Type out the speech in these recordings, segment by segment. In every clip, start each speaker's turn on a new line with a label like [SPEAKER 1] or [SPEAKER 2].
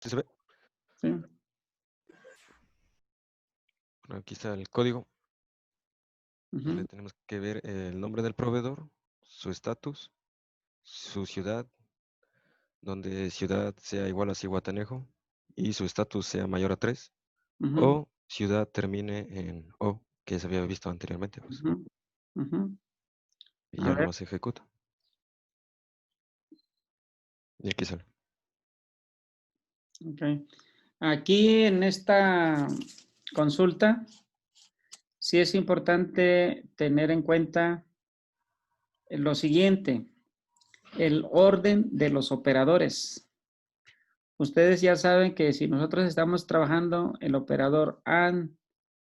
[SPEAKER 1] ¿Sí se ve?
[SPEAKER 2] Sí.
[SPEAKER 1] Bueno, aquí está el código.
[SPEAKER 2] Ujú,
[SPEAKER 1] Le tenemos que ver el nombre del proveedor, su estatus, su ciudad, donde ciudad sea igual a Zihuatanejo y su estatus sea mayor a 3,
[SPEAKER 2] ujú,
[SPEAKER 1] o ciudad termine en O, que se había visto anteriormente, pues,
[SPEAKER 2] ujú, ujú.
[SPEAKER 1] y
[SPEAKER 2] A
[SPEAKER 1] ya
[SPEAKER 2] ver,
[SPEAKER 1] nomás se ejecuta. Y aquí sale.
[SPEAKER 2] ok. Aquí en esta consulta, sí es importante tener en cuenta lo siguiente, el orden de los operadores. Ustedes ya saben que si nosotros estamos trabajando el operador AND,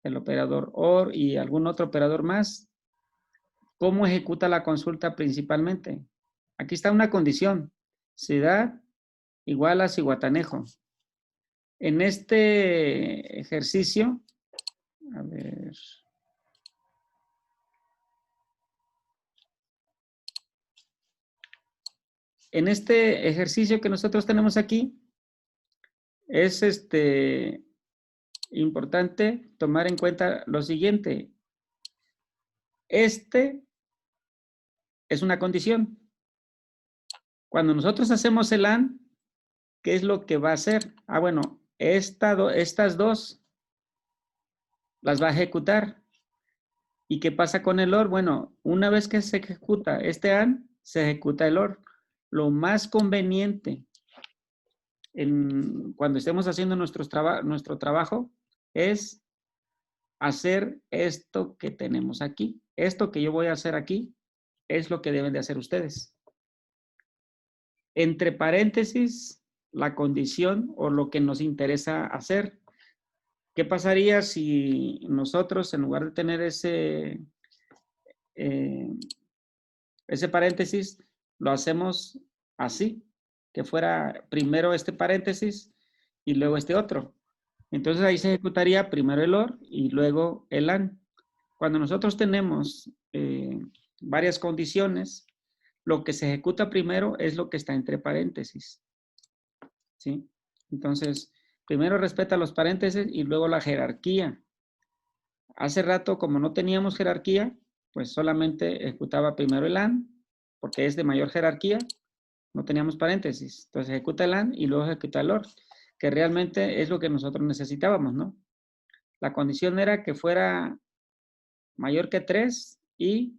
[SPEAKER 2] el operador OR y algún otro operador más, ¿cómo ejecuta la consulta principalmente? Aquí está una condición, ciudad igual a Zihuatanejo. En este ejercicio, a ver, en este ejercicio que nosotros tenemos aquí, es importante tomar en cuenta lo siguiente. Este es una condición. Cuando nosotros hacemos el AND, ¿qué es lo que va a hacer? Ah, bueno, estas dos las va a ejecutar. ¿Y qué pasa con el OR? Bueno, una vez que se ejecuta este AND, se ejecuta el OR. Lo más conveniente cuando estemos haciendo nuestro trabajo es hacer esto que tenemos aquí. Esto que yo voy a hacer aquí es lo que deben de hacer ustedes. Entre paréntesis, la condición o lo que nos interesa hacer. ¿Qué pasaría si nosotros, en lugar de tener eh, ese paréntesis, lo hacemos así? Que fuera primero este paréntesis y luego este otro. Entonces ahí se ejecutaría primero el OR y luego el AND. Cuando nosotros tenemos varias condiciones, lo que se ejecuta primero es lo que está entre paréntesis. ¿Sí? Entonces, primero respeta los paréntesis y luego la jerarquía. Hace rato, como no teníamos jerarquía, pues solamente ejecutaba primero el AND, porque es de mayor jerarquía, no teníamos paréntesis. Entonces ejecuta el AND y luego ejecuta el OR, que realmente es lo que nosotros necesitábamos, ¿no? La condición era que fuera mayor que 3 y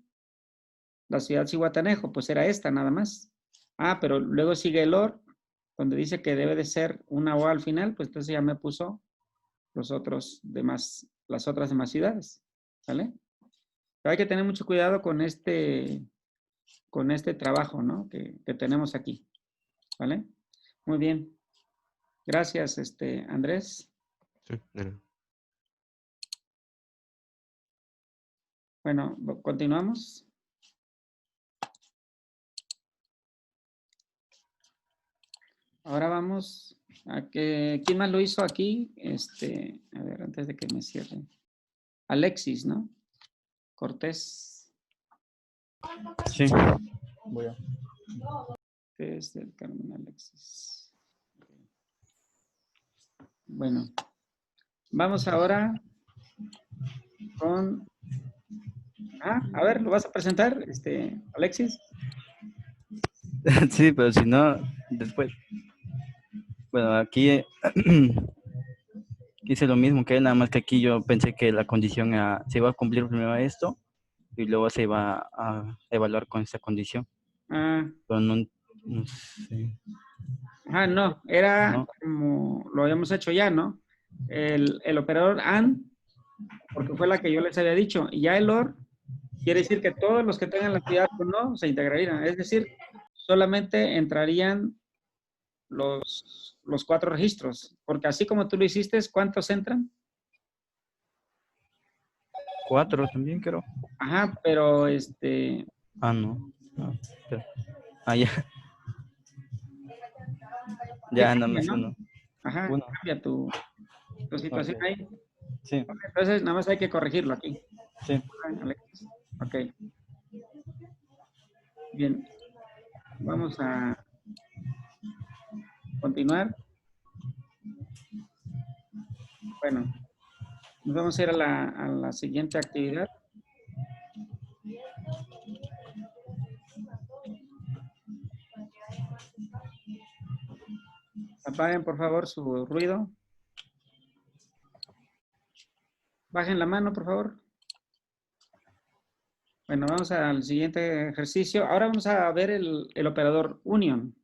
[SPEAKER 2] la ciudad Zihuatanejo, pues era esta nada más. Ah, pero luego sigue el OR, donde dice que debe de ser una O al final, pues entonces ya me puso las otras demás ciudades, ¿vale? Pero hay que tener mucho cuidado con este trabajo, ¿no? Que tenemos aquí, ¿vale? Muy bien. Gracias, Andrés.
[SPEAKER 1] Sí, mira.
[SPEAKER 2] Bueno, continuamos. Ahora vamos a que, ¿quién más lo hizo aquí? A ver, antes de que me cierre. Alexis, ¿no? Cortés.
[SPEAKER 3] Sí, voy a.
[SPEAKER 2] Cortés del Carmen Alexis. Bueno, vamos ahora con... Ah, a ver, ¿lo vas a presentar, Alexis?
[SPEAKER 3] Sí, pero si no, después. Bueno, aquí hice lo mismo que él, nada más que aquí yo pensé que la condición se iba a cumplir primero esto y luego se iba a evaluar con esta condición.
[SPEAKER 2] Ah,
[SPEAKER 3] Pero no sé,
[SPEAKER 2] no, era
[SPEAKER 3] ¿no?
[SPEAKER 2] como lo habíamos hecho ya, ¿no? El operador AND, porque fue la que yo les había dicho, y ya el OR quiere decir que todos los que tengan la actividad con no se integrarían, es decir, solamente entrarían los 4 registros, porque así como tú lo hiciste, ¿cuántos entran?
[SPEAKER 3] 4 también, creo.
[SPEAKER 2] Ajá, pero
[SPEAKER 3] Ah, no. No, espera. Ah, ya,
[SPEAKER 2] sí
[SPEAKER 3] ya, nada
[SPEAKER 2] cambia,
[SPEAKER 3] más
[SPEAKER 2] ¿no?
[SPEAKER 3] uno.
[SPEAKER 2] Ajá,
[SPEAKER 3] Uno.
[SPEAKER 2] cambia tu
[SPEAKER 3] Ok.
[SPEAKER 2] situación ahí.
[SPEAKER 3] Sí,
[SPEAKER 2] Entonces, nada más hay que corregirlo aquí.
[SPEAKER 3] sí.
[SPEAKER 2] Alexis. Ok, bien. Vamos a continuar. Bueno, nos vamos a ir a la siguiente actividad. Apaguen, por favor, su ruido. Bajen la mano, por favor. Bueno, vamos al siguiente ejercicio. Ahora vamos a ver el operador union.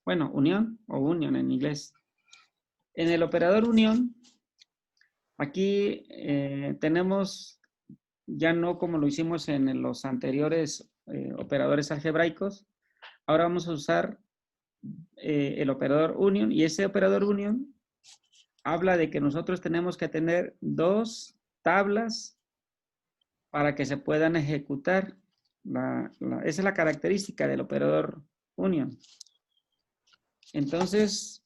[SPEAKER 2] Bueno, unión o union en inglés. En el operador unión, aquí tenemos, ya no como lo hicimos en los anteriores operadores algebraicos, ahora vamos a usar el operador union, y ese operador union habla de que nosotros tenemos que tener dos tablas para que se puedan ejecutar. Esa es la característica del operador union. Entonces,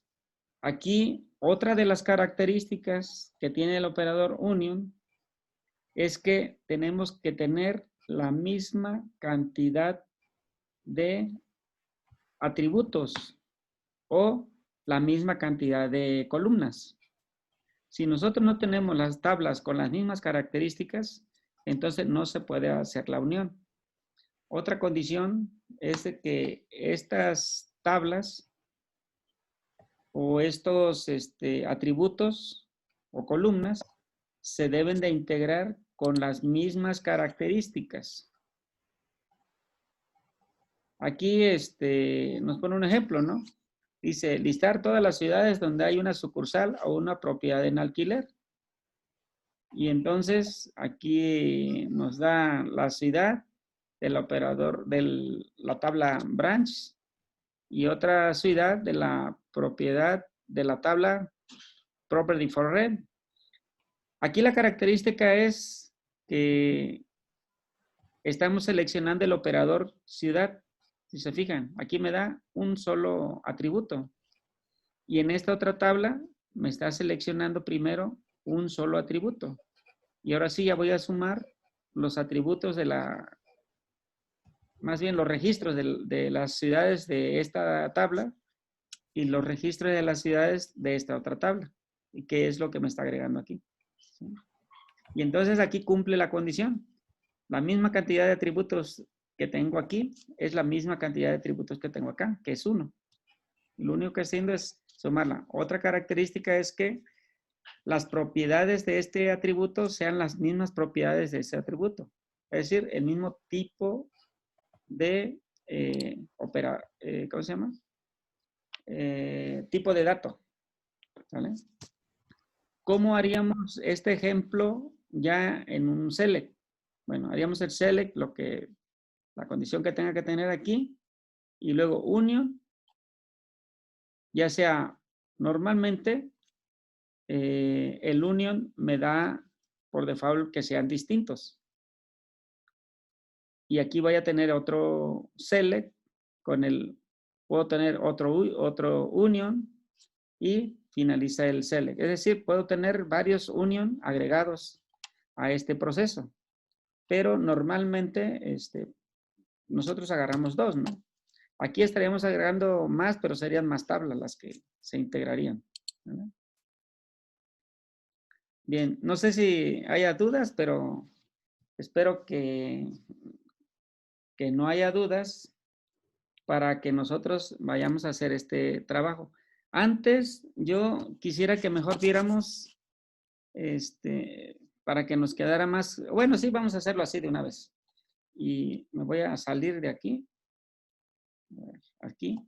[SPEAKER 2] aquí otra de las características que tiene el operador union es que tenemos que tener la misma cantidad de atributos o la misma cantidad de columnas. Si nosotros no tenemos las tablas con las mismas características, entonces no se puede hacer la unión. Otra condición es de que estas tablas o estos atributos o columnas se deben de integrar con las mismas características. Aquí nos pone un ejemplo, ¿no? Dice, listar todas las ciudades donde hay una sucursal o una propiedad en alquiler. Y entonces aquí nos da la ciudad del operador de la tabla branch y otra ciudad de la propiedad de la tabla property for rent. Aquí la característica es que estamos seleccionando el operador ciudad. Si se fijan, aquí me da un solo atributo. Y en esta otra tabla me está seleccionando primero un solo atributo. Y ahora sí ya voy a sumar los atributos de más bien los registros de las ciudades de esta tabla y los registros de las ciudades de esta otra tabla. ¿Y qué es lo que me está agregando aquí? ¿Sí? Y entonces aquí cumple la condición. La misma cantidad de atributos que tengo aquí es la misma cantidad de atributos que tengo acá, que es 1. Lo único que estoy haciendo es sumarla. Otra característica es que las propiedades de este atributo sean las mismas propiedades de ese atributo. Es decir, el mismo tipo de ¿cómo se llama? Tipo de dato. ¿Vale? ¿Cómo haríamos este ejemplo ya en un select? Bueno, haríamos el select, la condición que tenga que tener aquí, y luego union, ya sea normalmente el union me da por default que sean distintos. Y aquí voy a tener otro select puedo tener otro union y finaliza el select. Es decir, puedo tener varios union agregados a este proceso. Pero normalmente nosotros agarramos dos, ¿no? Aquí estaríamos agregando más, pero serían más tablas las que se integrarían. ¿Verdad? Bien, no sé si haya dudas, pero espero que no haya dudas para que nosotros vayamos a hacer este trabajo. Antes, yo quisiera que mejor viéramos, para que nos quedara más, bueno, sí, vamos a hacerlo así de una vez. Y me voy a salir de aquí, aquí,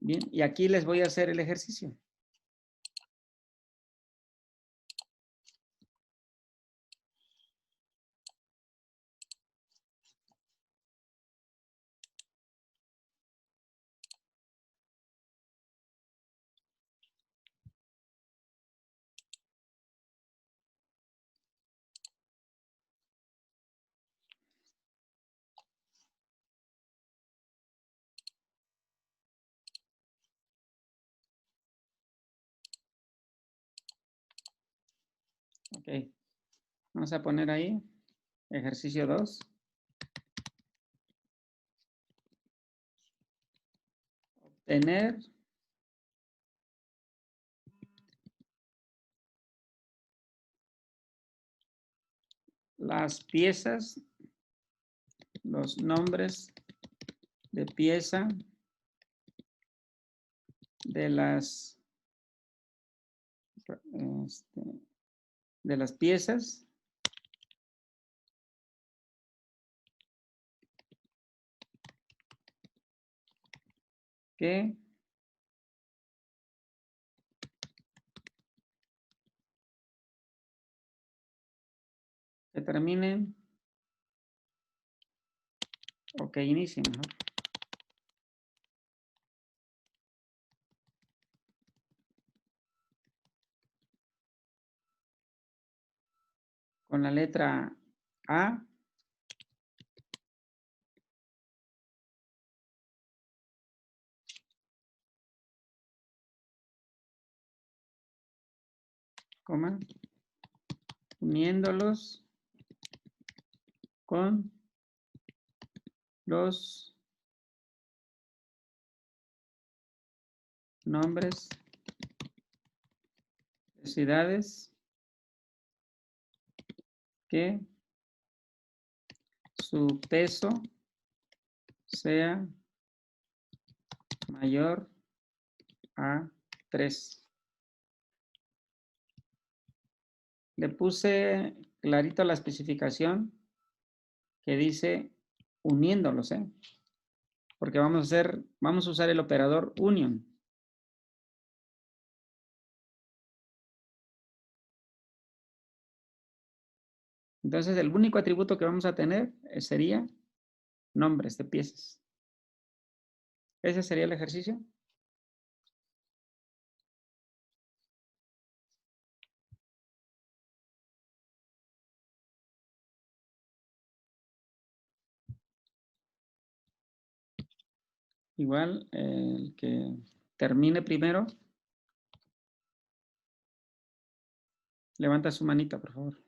[SPEAKER 2] bien, y aquí les voy a hacer el ejercicio. Ok, vamos a poner ahí, ejercicio 2. Obtener las piezas, los nombres de pieza de las piezas que terminen o que inicien mejor. Con la letra A, coma, uniéndolos con los nombres de ciudades que su peso sea mayor a 3. Le puse clarito la especificación que dice uniéndolos, porque vamos a usar el operador union. Entonces, el único atributo que vamos a tener sería nombres de piezas. Ese sería el ejercicio. Igual, el que termine primero, levanta su manita, por favor.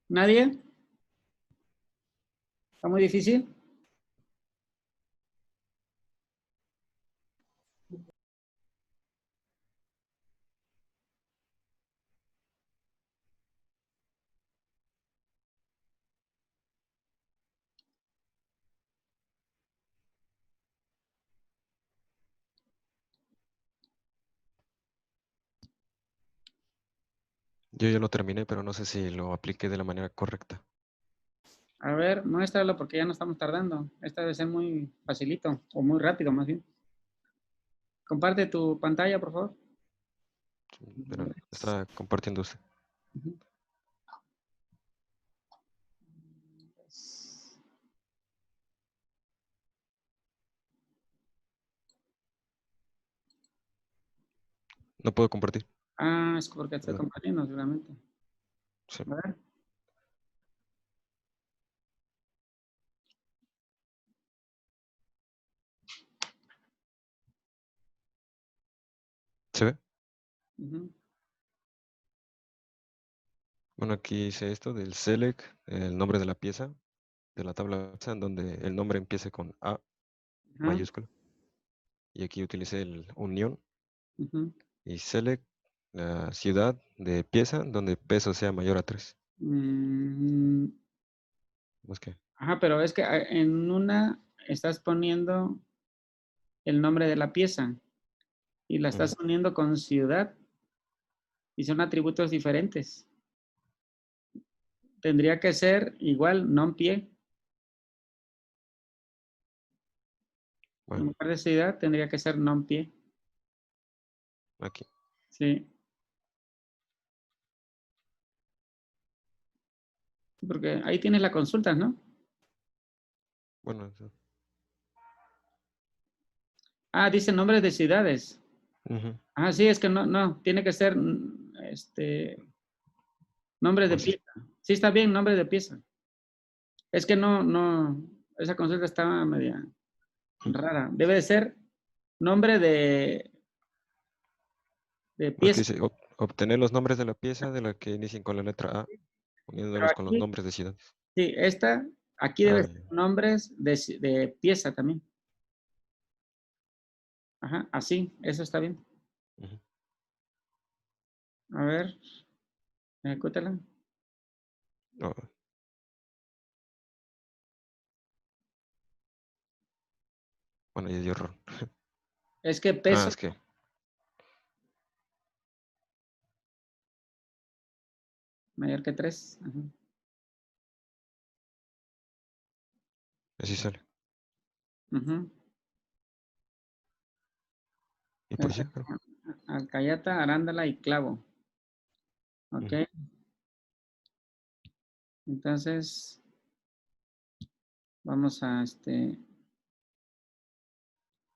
[SPEAKER 2] ¿Nadie? ¿Está muy difícil?
[SPEAKER 1] Yo ya lo terminé, pero no sé si lo apliqué de la manera correcta.
[SPEAKER 2] A ver, muéstralo porque ya no estamos tardando. Esta debe ser muy facilito o muy rápido más bien. Comparte tu pantalla, por favor.
[SPEAKER 1] Pero está compartiendo usted.
[SPEAKER 2] Ujú.
[SPEAKER 1] No puedo compartir.
[SPEAKER 2] Ah, es porque estoy
[SPEAKER 1] Perdón.
[SPEAKER 2] compartiendo seguramente.
[SPEAKER 1] Sí.
[SPEAKER 2] A ver.
[SPEAKER 1] ¿Se ve?
[SPEAKER 2] Ujú.
[SPEAKER 1] Bueno, aquí hice esto del select, el nombre de la pieza, de la tabla en donde el nombre empiece con A
[SPEAKER 2] Ajá.
[SPEAKER 1] mayúscula. Y aquí utilicé el unión
[SPEAKER 2] Ujú.
[SPEAKER 1] y select la ciudad de pieza donde peso sea mayor a 3.
[SPEAKER 2] Mm,
[SPEAKER 1] Más que.
[SPEAKER 2] ajá, pero es que en una estás poniendo el nombre de la pieza y la estás
[SPEAKER 1] Ujú.
[SPEAKER 2] uniendo con ciudad y son atributos diferentes. Tendría que ser igual, non pie. En
[SPEAKER 1] Bueno,
[SPEAKER 2] lugar de ciudad tendría que ser non pie.
[SPEAKER 1] aquí.
[SPEAKER 2] Sí. Porque ahí tienes la consulta, ¿no?
[SPEAKER 1] Bueno, eso.
[SPEAKER 2] Ah, dice nombres de ciudades.
[SPEAKER 1] Ujú.
[SPEAKER 2] Ah, sí, es que no, tiene que ser nombre de
[SPEAKER 1] Así.
[SPEAKER 2] pieza. Sí, está bien, nombre de pieza. Es que no, esa consulta estaba media rara. Debe de ser nombre de
[SPEAKER 1] Aquí
[SPEAKER 2] pieza.
[SPEAKER 1] dice obtener los nombres de la pieza de la que inicien con la letra A,
[SPEAKER 2] Pero
[SPEAKER 1] uniéndolos con los
[SPEAKER 2] aquí,
[SPEAKER 1] nombres de ciudades.
[SPEAKER 2] sí, aquí debe
[SPEAKER 1] Ah,
[SPEAKER 2] ser
[SPEAKER 1] ya.
[SPEAKER 2] nombres de pieza también. Ajá, así, eso está bien.
[SPEAKER 1] Ujú.
[SPEAKER 2] A ver, ejecútala.
[SPEAKER 1] Oh, bueno, ya dio error.
[SPEAKER 2] Es que
[SPEAKER 1] Ah,
[SPEAKER 2] peso
[SPEAKER 1] es que
[SPEAKER 2] mayor que 3.
[SPEAKER 1] así sale. Y pues ya, creo.
[SPEAKER 2] Alcayata, arándala y clavo. Ok,
[SPEAKER 1] Ujú.
[SPEAKER 2] entonces vamos a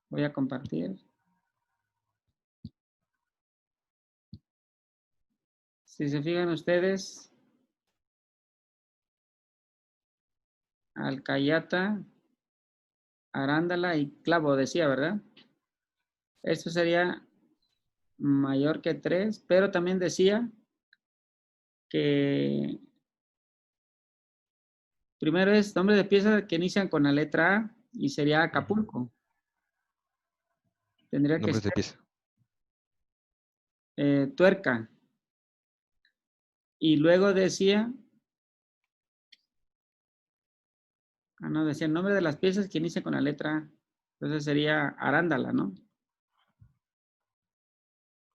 [SPEAKER 2] voy a compartir. Si se fijan ustedes, alcayata, arándala y clavo, decía, ¿verdad? Esto sería mayor que 3, pero también decía que primero es nombre de pieza que inician con la letra A y sería
[SPEAKER 1] Ujú.
[SPEAKER 2] Acapulco. Tendría que
[SPEAKER 1] Nombres de
[SPEAKER 2] ser
[SPEAKER 1] pieza.
[SPEAKER 2] tuerca. Y luego decía, no, decía el nombre de las piezas que inicia con la letra A. Entonces sería arándala, ¿no?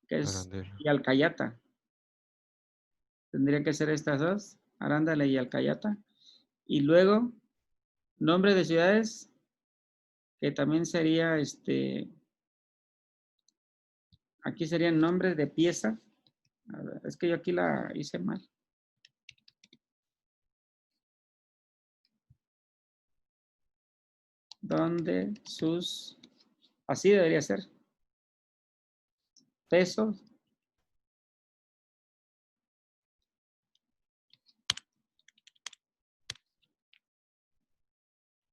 [SPEAKER 2] Que es,
[SPEAKER 1] Arandela.
[SPEAKER 2] y alcayata. Tendría que ser estas dos, arándala y alcayata. Y luego, nombre de ciudades, que también sería, aquí serían nombres de piezas. A ver, es que yo aquí la hice mal. Donde sus, así debería ser, pesos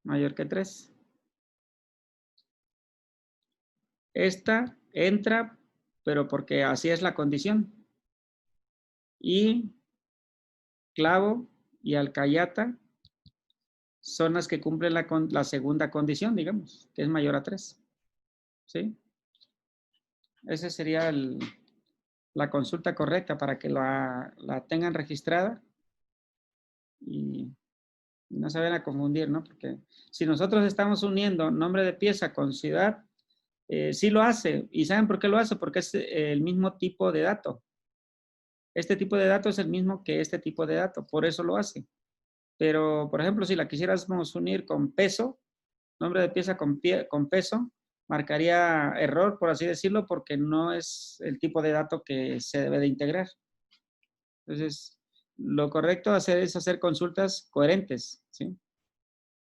[SPEAKER 2] mayor que 3. Esta entra, pero porque así es la condición. Y clavo y Alcayata son las que cumplen la segunda condición, digamos, que es mayor a 3. ¿Sí? Esa sería la consulta correcta para que la tengan registrada y no se vayan a confundir, ¿no? Porque si nosotros estamos uniendo nombre de pieza con ciudad, sí lo hace. ¿Y saben por qué lo hace? Porque es el mismo tipo de dato. Este tipo de dato es el mismo que este tipo de dato, por eso lo hace. Pero, por ejemplo, si la quisiéramos unir con peso, nombre de pieza con peso, marcaría error, por así decirlo, porque no es el tipo de dato que se debe de integrar. Entonces, lo correcto hacer es hacer consultas coherentes, ¿sí?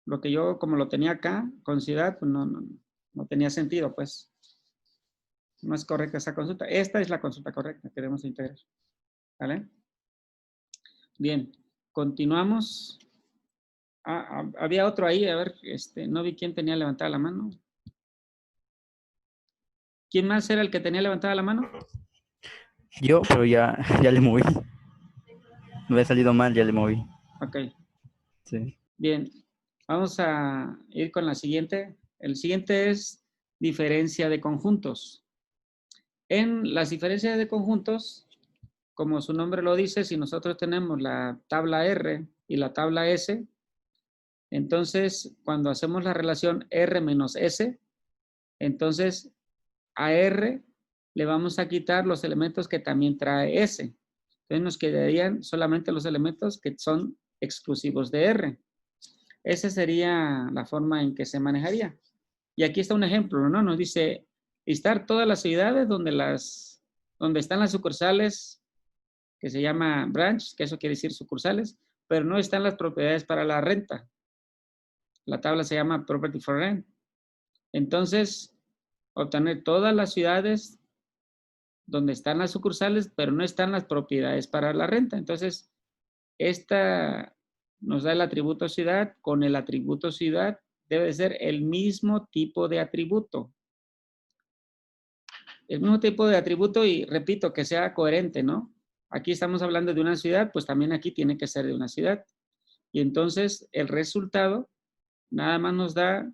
[SPEAKER 2] Lo que yo, como lo tenía acá, con ciudad, pues no tenía sentido, pues. No es correcta esa consulta. Esta es la consulta correcta que debemos integrar. ¿Vale? Bien, continuamos. Había otro ahí, a ver, no vi quién tenía levantada la mano. ¿Quién más era el que tenía levantada la mano?
[SPEAKER 3] Yo, pero ya le moví. Me había salido mal, ya le moví.
[SPEAKER 2] Ok.
[SPEAKER 3] Sí.
[SPEAKER 2] Bien, vamos a ir con la siguiente. El siguiente es diferencia de conjuntos. En las diferencias de conjuntos, como su nombre lo dice, si nosotros tenemos la tabla R y la tabla S, entonces cuando hacemos la relación R menos S, entonces a R le vamos a quitar los elementos que también trae S. Entonces nos quedarían solamente los elementos que son exclusivos de R. Esa sería la forma en que se manejaría. Y aquí está un ejemplo, ¿no? Nos dice, listar todas las ciudades donde están las sucursales, que se llama branch, que eso quiere decir sucursales, pero no están las propiedades para la renta. La tabla se llama property for rent. Entonces, obtener todas las ciudades donde están las sucursales, pero no están las propiedades para la renta. Entonces, esta nos da el atributo ciudad. Con el atributo ciudad debe de ser el mismo tipo de atributo. El mismo tipo de atributo y repito, que sea coherente, ¿no? Aquí estamos hablando de una ciudad, pues también aquí tiene que ser de una ciudad. Y entonces el resultado nada más nos da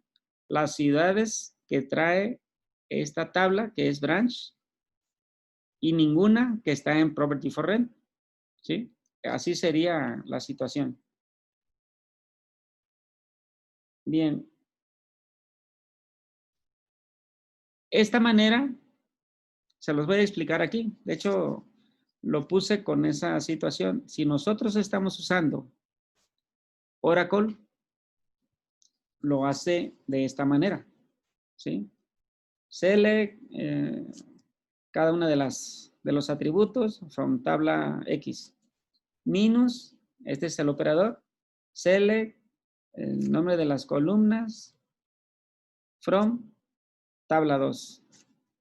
[SPEAKER 2] las ciudades que trae esta tabla, que es branch, y ninguna que está en property for rent, ¿sí? Así sería la situación. Bien. Esta manera se los voy a explicar aquí. De hecho, lo puse con esa situación. Si nosotros estamos usando Oracle, lo hace de esta manera, ¿sí? Select cada una de los atributos from tabla X. Minus, este es el operador. Select el nombre de las columnas from tabla 2.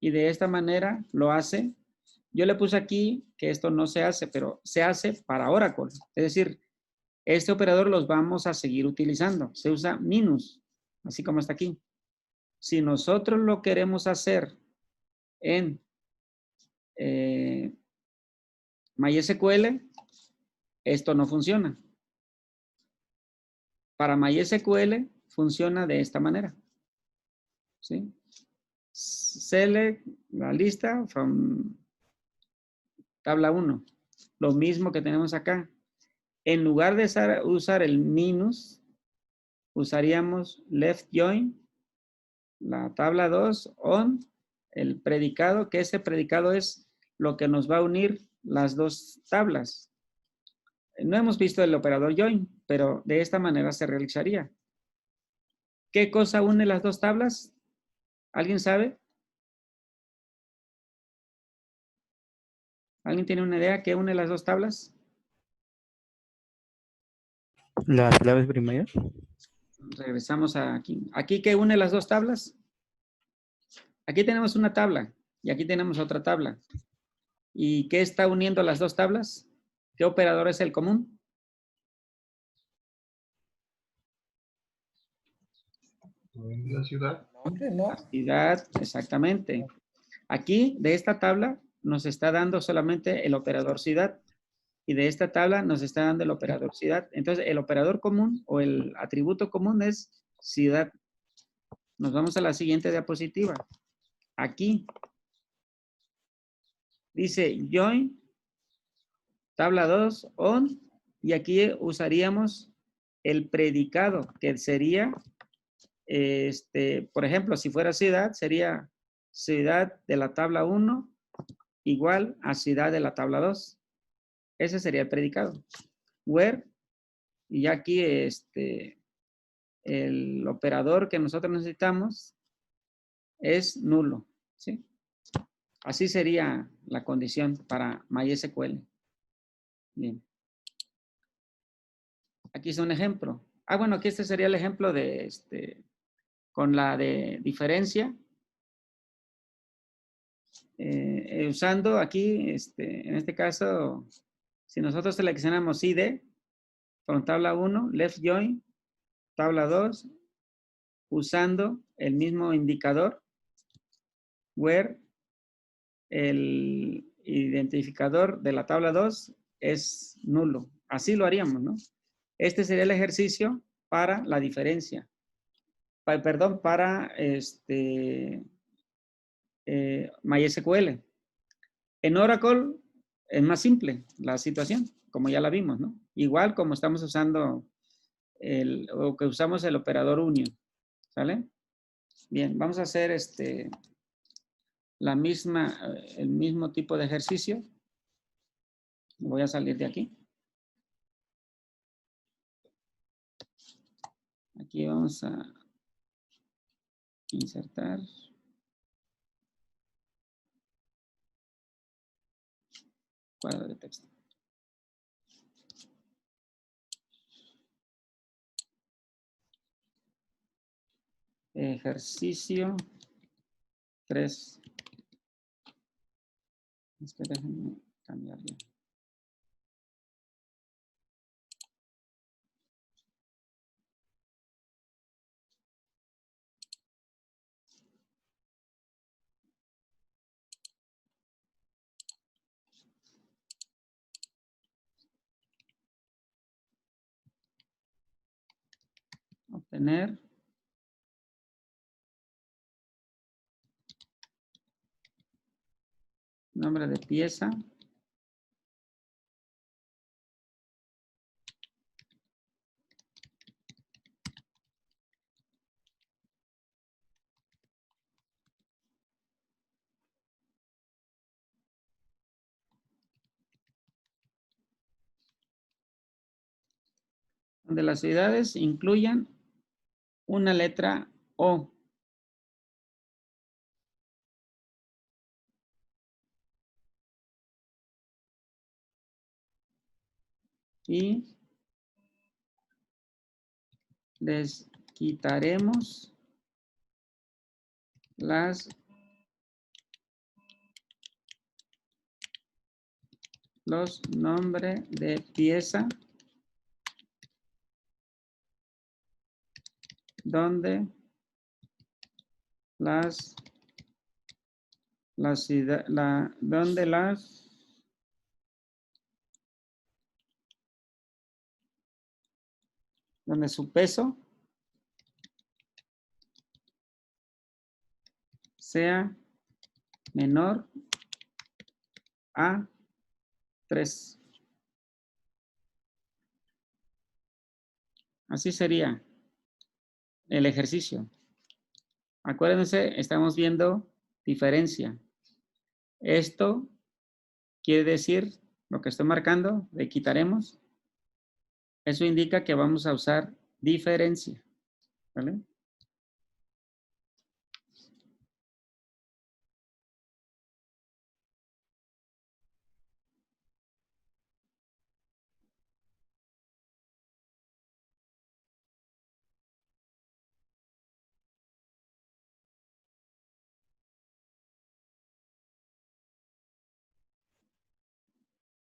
[SPEAKER 2] Y de esta manera lo hace. Yo le puse aquí que esto no se hace, pero se hace para Oracle. Es decir, este operador los vamos a seguir utilizando. Se usa minus, así como está aquí. Si nosotros lo queremos hacer en MySQL, esto no funciona. Para MySQL funciona de esta manera. ¿Sí? Select la lista from tabla 1. Lo mismo que tenemos acá. En lugar de usar el minus, usaríamos left join, la tabla 2, on, el predicado, que ese predicado es lo que nos va a unir las dos tablas. No hemos visto el operador join, pero de esta manera se realizaría. ¿Qué cosa une las dos tablas? ¿Alguien sabe? ¿Alguien tiene una idea qué une las dos tablas?
[SPEAKER 3] Las claves primeras.
[SPEAKER 2] Regresamos aquí. ¿Aquí qué une las dos tablas? Aquí tenemos una tabla y aquí tenemos otra tabla. ¿Y qué está uniendo las dos tablas? ¿Qué operador es el común?
[SPEAKER 4] La ciudad.
[SPEAKER 2] La ciudad, exactamente. Aquí, de esta tabla, nos está dando solamente el operador ciudad. y de esta tabla nos está dando el operador ciudad. Entonces, el operador común o el atributo común es ciudad. Nos vamos a la siguiente diapositiva. Aquí dice join, tabla 2, on, y aquí usaríamos el predicado, que sería, por ejemplo, si fuera ciudad, sería ciudad de la tabla 1 igual a ciudad de la tabla 2. Ese sería el predicado. Where, y aquí el operador que nosotros necesitamos es nulo, ¿sí? Así sería la condición para MySQL. Bien. Aquí es un ejemplo. Bueno, aquí este sería el ejemplo de con la de diferencia. Usando aquí, en este caso, si nosotros seleccionamos ID con tabla 1, left join, tabla 2, usando el mismo indicador, where el identificador de la tabla 2 es nulo. Así lo haríamos, ¿no? Este sería el ejercicio para la diferencia. Perdón, para MySQL. En Oracle es más simple la situación, como ya la vimos, ¿no? Igual como estamos usando o que usamos el operador union, ¿sale? Bien, vamos a hacer el mismo tipo de ejercicio. Voy a salir de aquí. Aquí vamos a insertar. Cuadro de texto. Ejercicio 3. Es que déjenme cambiarlo. Obtener. Nombre de pieza. Donde las ciudades incluyan una letra O. Y les quitaremos los nombres de pieza donde donde su peso sea menor a 3. Así sería el ejercicio. Acuérdense, estamos viendo diferencia. Esto quiere decir, lo que estoy marcando, le quitaremos. Eso indica que vamos a usar diferencia. ¿Vale?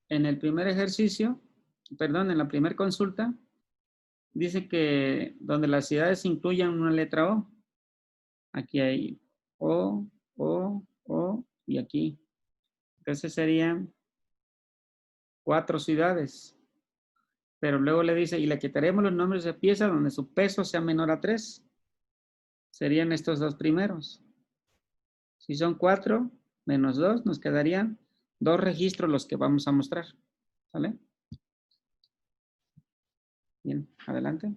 [SPEAKER 2] En el primer ejercicio, perdón, en la primera consulta, dice que donde las ciudades incluyan una letra O. Aquí hay O y aquí. Entonces sería 4 ciudades. Pero luego le dice, y le quitaremos los nombres de pieza donde su peso sea menor a 3. Serían estos dos primeros. Si son 4 menos 2, nos quedarían 2 registros los que vamos a mostrar. ¿Vale? Bien, adelante.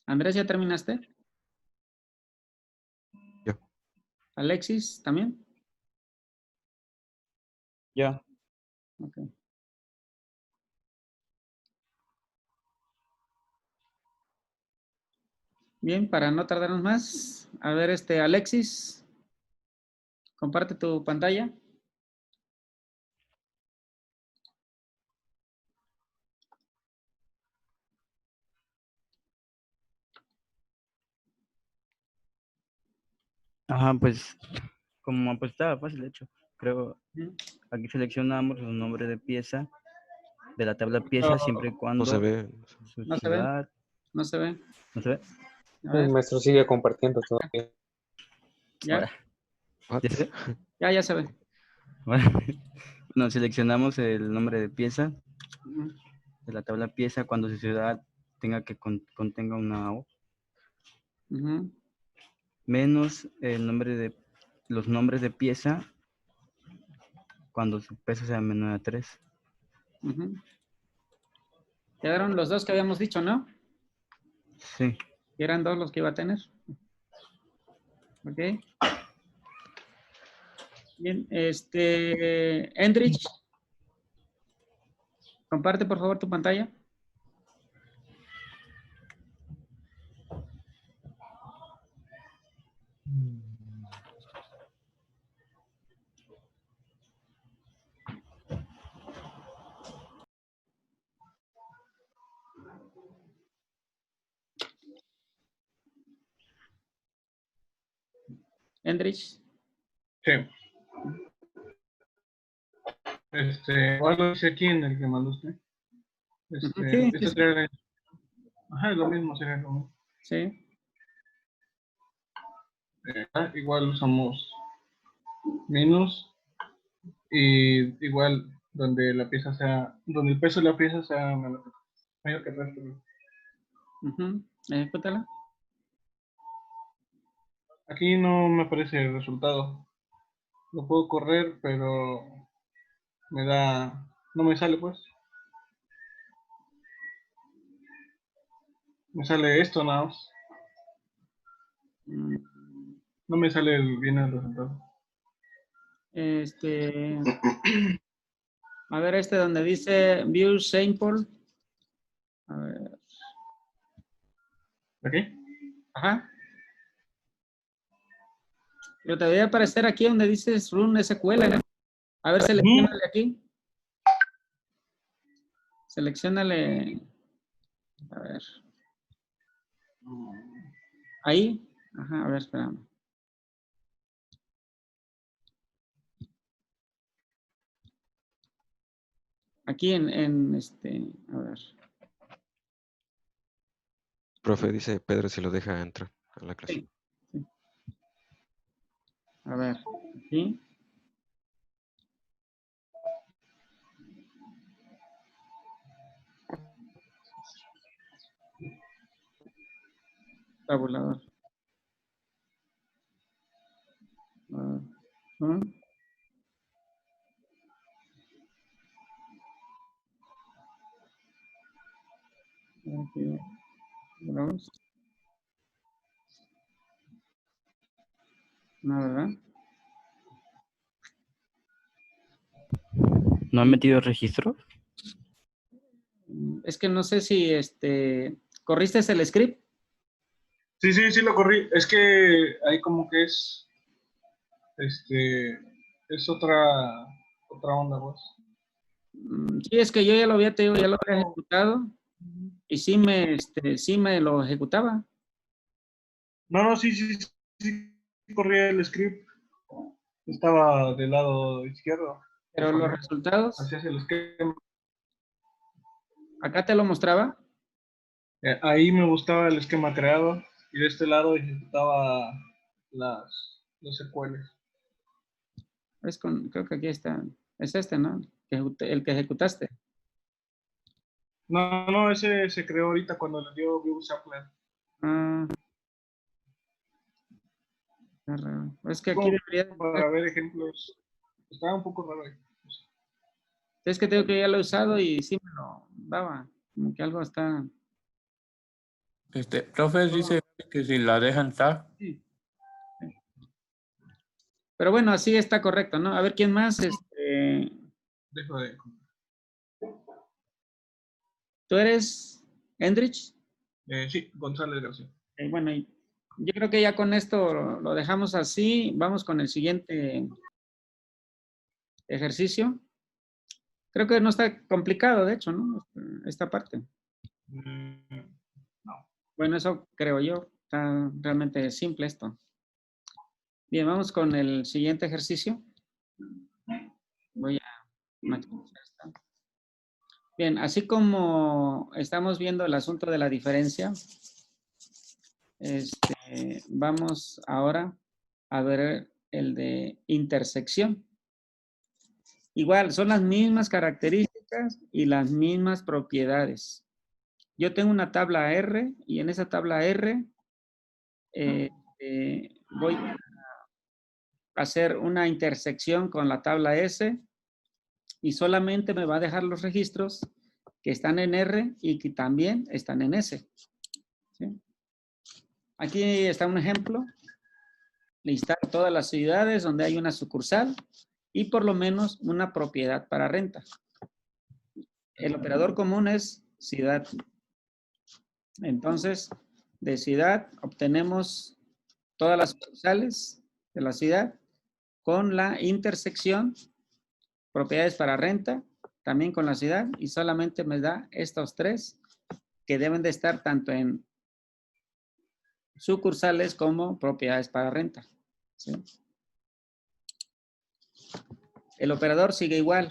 [SPEAKER 2] Andrés, ¿ya terminaste?
[SPEAKER 1] Ya.
[SPEAKER 2] Alexis, ¿también?
[SPEAKER 3] Ya.
[SPEAKER 2] Ok. Bien, para no tardarnos más, a ver, Alexis, comparte tu pantalla.
[SPEAKER 3] Ajá, pues como pues estaba fácil, de hecho. Creo,
[SPEAKER 2] Ujú.
[SPEAKER 3] aquí seleccionamos los nombres de pieza de la tabla pieza siempre y
[SPEAKER 1] No se
[SPEAKER 3] cuando
[SPEAKER 1] ve.
[SPEAKER 3] su
[SPEAKER 2] No se ve,
[SPEAKER 3] ciudad,
[SPEAKER 2] no se ve.
[SPEAKER 3] ¿no se ve?
[SPEAKER 2] A
[SPEAKER 4] El
[SPEAKER 2] ver,
[SPEAKER 4] maestro sigue compartiendo todavía.
[SPEAKER 2] ya,
[SPEAKER 3] Ahora,
[SPEAKER 1] What?
[SPEAKER 3] ¿ya se ve?
[SPEAKER 2] ya se ve.
[SPEAKER 3] Bueno, seleccionamos el nombre de pieza
[SPEAKER 2] Ujú.
[SPEAKER 3] de la tabla pieza cuando su ciudad tenga que contenga una O,
[SPEAKER 2] Ujú.
[SPEAKER 3] menos el nombre de los nombres de pieza cuando su peso sea menor a 3.
[SPEAKER 2] Ujú. Quedaron los dos que habíamos dicho, ¿no?
[SPEAKER 3] Sí.
[SPEAKER 2] Que eran dos los que iba a tener. Ok. Bien, Endrich, comparte por favor tu pantalla. Endrich.
[SPEAKER 5] Sí. Igual lo dice aquí en el que mandó usted.
[SPEAKER 2] Sí,
[SPEAKER 5] Esta
[SPEAKER 2] sí.
[SPEAKER 5] sería, ajá, es lo mismo, sería lo mismo.
[SPEAKER 2] Sí.
[SPEAKER 5] Igual usamos minus y igual donde la pieza sea, donde el peso de la pieza sea mayor que el resto.
[SPEAKER 2] Ejecútala.
[SPEAKER 5] Aquí no me aparece el resultado. Lo puedo correr, pero no me sale pues. Me sale esto nada más.
[SPEAKER 2] Mm,
[SPEAKER 5] No me sale bien el resultado.
[SPEAKER 2] A ver, donde dice View Sample. A ver.
[SPEAKER 5] ¿Aquí?
[SPEAKER 2] Ajá. Pero te debería aparecer aquí donde dices Run SQL, ¿no? A ver, seleccionale aquí. Seleccionale. A ver. Ahí. Ajá, a ver, espérame. Aquí a ver.
[SPEAKER 1] Profe, dice Pedro si lo deja entrar a la clase.
[SPEAKER 2] Sí, sí. A ver, aquí. Tabulador. Aquí. Vamos. No, ¿verdad?
[SPEAKER 3] ¿No han metido registro?
[SPEAKER 2] Es que no sé si ¿corriste el script?
[SPEAKER 5] Sí lo corrí. Es que ahí como que es otra onda, pues.
[SPEAKER 2] Sí, es que yo ya lo había, te digo, ya lo había ejecutado y sí me lo ejecutaba.
[SPEAKER 5] No, sí corrí el script. Estaba del lado izquierdo.
[SPEAKER 2] Pero los resultados,
[SPEAKER 5] Hacías el esquema.
[SPEAKER 2] acá te lo mostraba.
[SPEAKER 5] Ahí me gustaba el esquema creado y de este lado ejecutaba los SQLs.
[SPEAKER 2] Creo que aquí está. Es ¿no? El que ejecutaste.
[SPEAKER 5] No, ese se creó ahorita cuando le dio View Sampler.
[SPEAKER 2] Ah. Está raro. Es que aquí debería.
[SPEAKER 5] Para ver ejemplos. Estaba un poco raro ahí.
[SPEAKER 2] Es que tengo que ya lo he usado y sí me lo daba. Como que algo está.
[SPEAKER 6] Profe dice que si la dejan entrar.
[SPEAKER 2] Sí. Pero bueno, así está correcto, ¿no? A ver, ¿quién más?
[SPEAKER 5] Dejo de...
[SPEAKER 2] ¿Tú eres Endrich?
[SPEAKER 5] Sí, González García.
[SPEAKER 2] Bueno, yo creo que ya con esto lo dejamos así. Vamos con el siguiente ejercicio. Creo que no está complicado, de hecho, ¿no? Esta parte.
[SPEAKER 5] No.
[SPEAKER 2] Bueno, eso creo yo. Está realmente simple esto. Bien, vamos con el siguiente ejercicio. Voy a maximizar esto. Bien, así como estamos viendo el asunto de la diferencia, vamos ahora a ver el de intersección. Igual, son las mismas características y las mismas propiedades. Yo tengo una tabla R y en esa tabla R voy a hacer una intersección con la tabla S y solamente me va a dejar los registros que están en R y que también están en S. ¿Sí? Aquí está un ejemplo. listar todas las ciudades donde hay una sucursal y por lo menos una propiedad para renta. El operador común es ciudad. Entonces, de ciudad obtenemos todas las sucursales de la ciudad con la intersección, propiedades para renta, también con la ciudad, y solamente me da estos tres que deben de estar tanto en sucursales como propiedades para renta. ¿Sí? El operador sigue igual.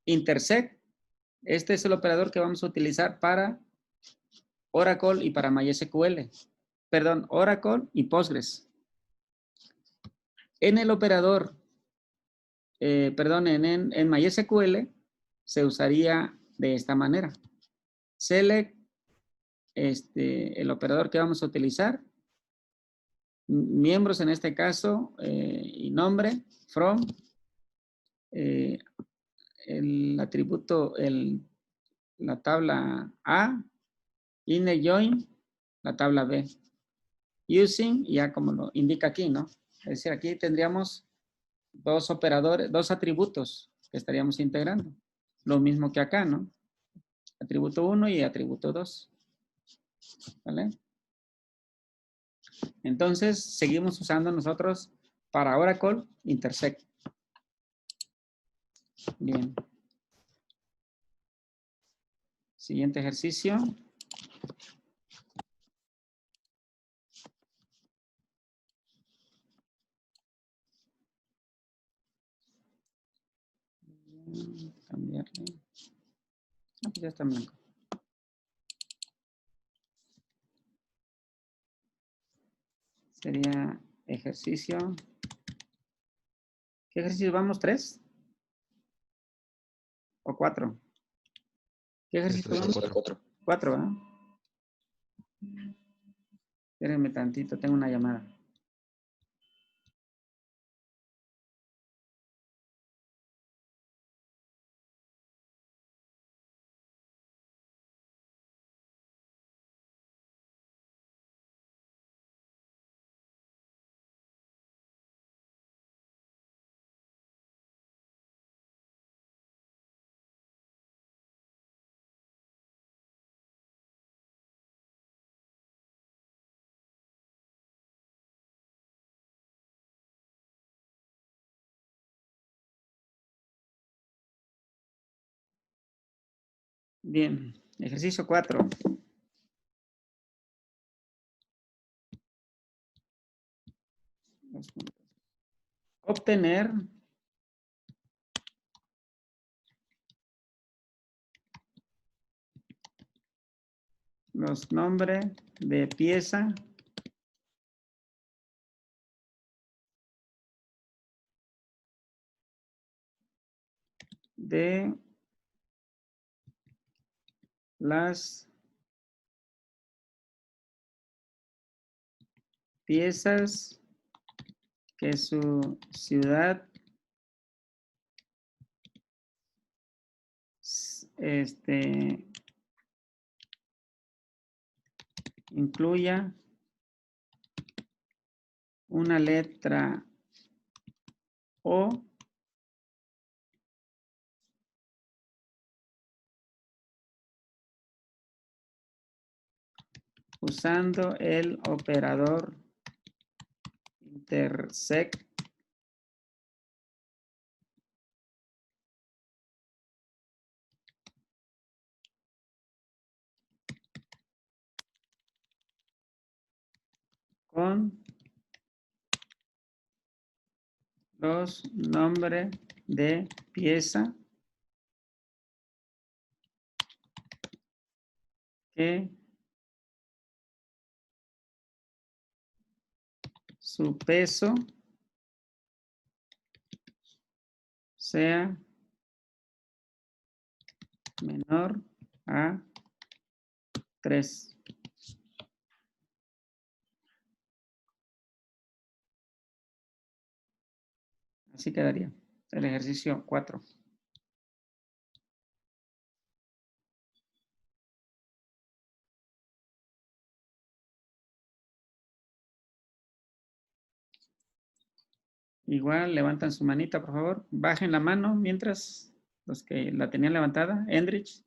[SPEAKER 2] Intersect, este es el operador que vamos a utilizar para Oracle y para MySQL. Perdón, Oracle y Postgres. En el operador, en MySQL se usaría de esta manera. Select, el operador que vamos a utilizar, miembros en este caso, y nombre, from, el atributo, la tabla A, inner join, la tabla B. Using, ya como lo indica aquí, ¿no? Es decir, aquí tendríamos dos operadores, dos atributos que estaríamos integrando. Lo mismo que acá, ¿no? Atributo 1 y atributo 2. ¿Vale? Entonces, seguimos usando nosotros para Oracle intersect. Bien. Siguiente ejercicio. Cambiarle. Ah, pues ya está en blanco. Sería ejercicio. ¿Qué ejercicio vamos? ¿3? ¿O 4? ¿Qué ejercicio
[SPEAKER 1] Este es
[SPEAKER 2] vamos?
[SPEAKER 1] el 4.
[SPEAKER 2] 4, ¿ah? Espérenme tantito, tengo una llamada. Bien, ejercicio 4. Obtener los nombres de pieza de las piezas que su ciudad incluya una letra O usando el operador intersect con los nombres de pieza que su peso sea menor a 3. Así quedaría el ejercicio 4. Igual levantan su manita, por favor. Bajen la mano mientras los que la tenían levantada. Endrich.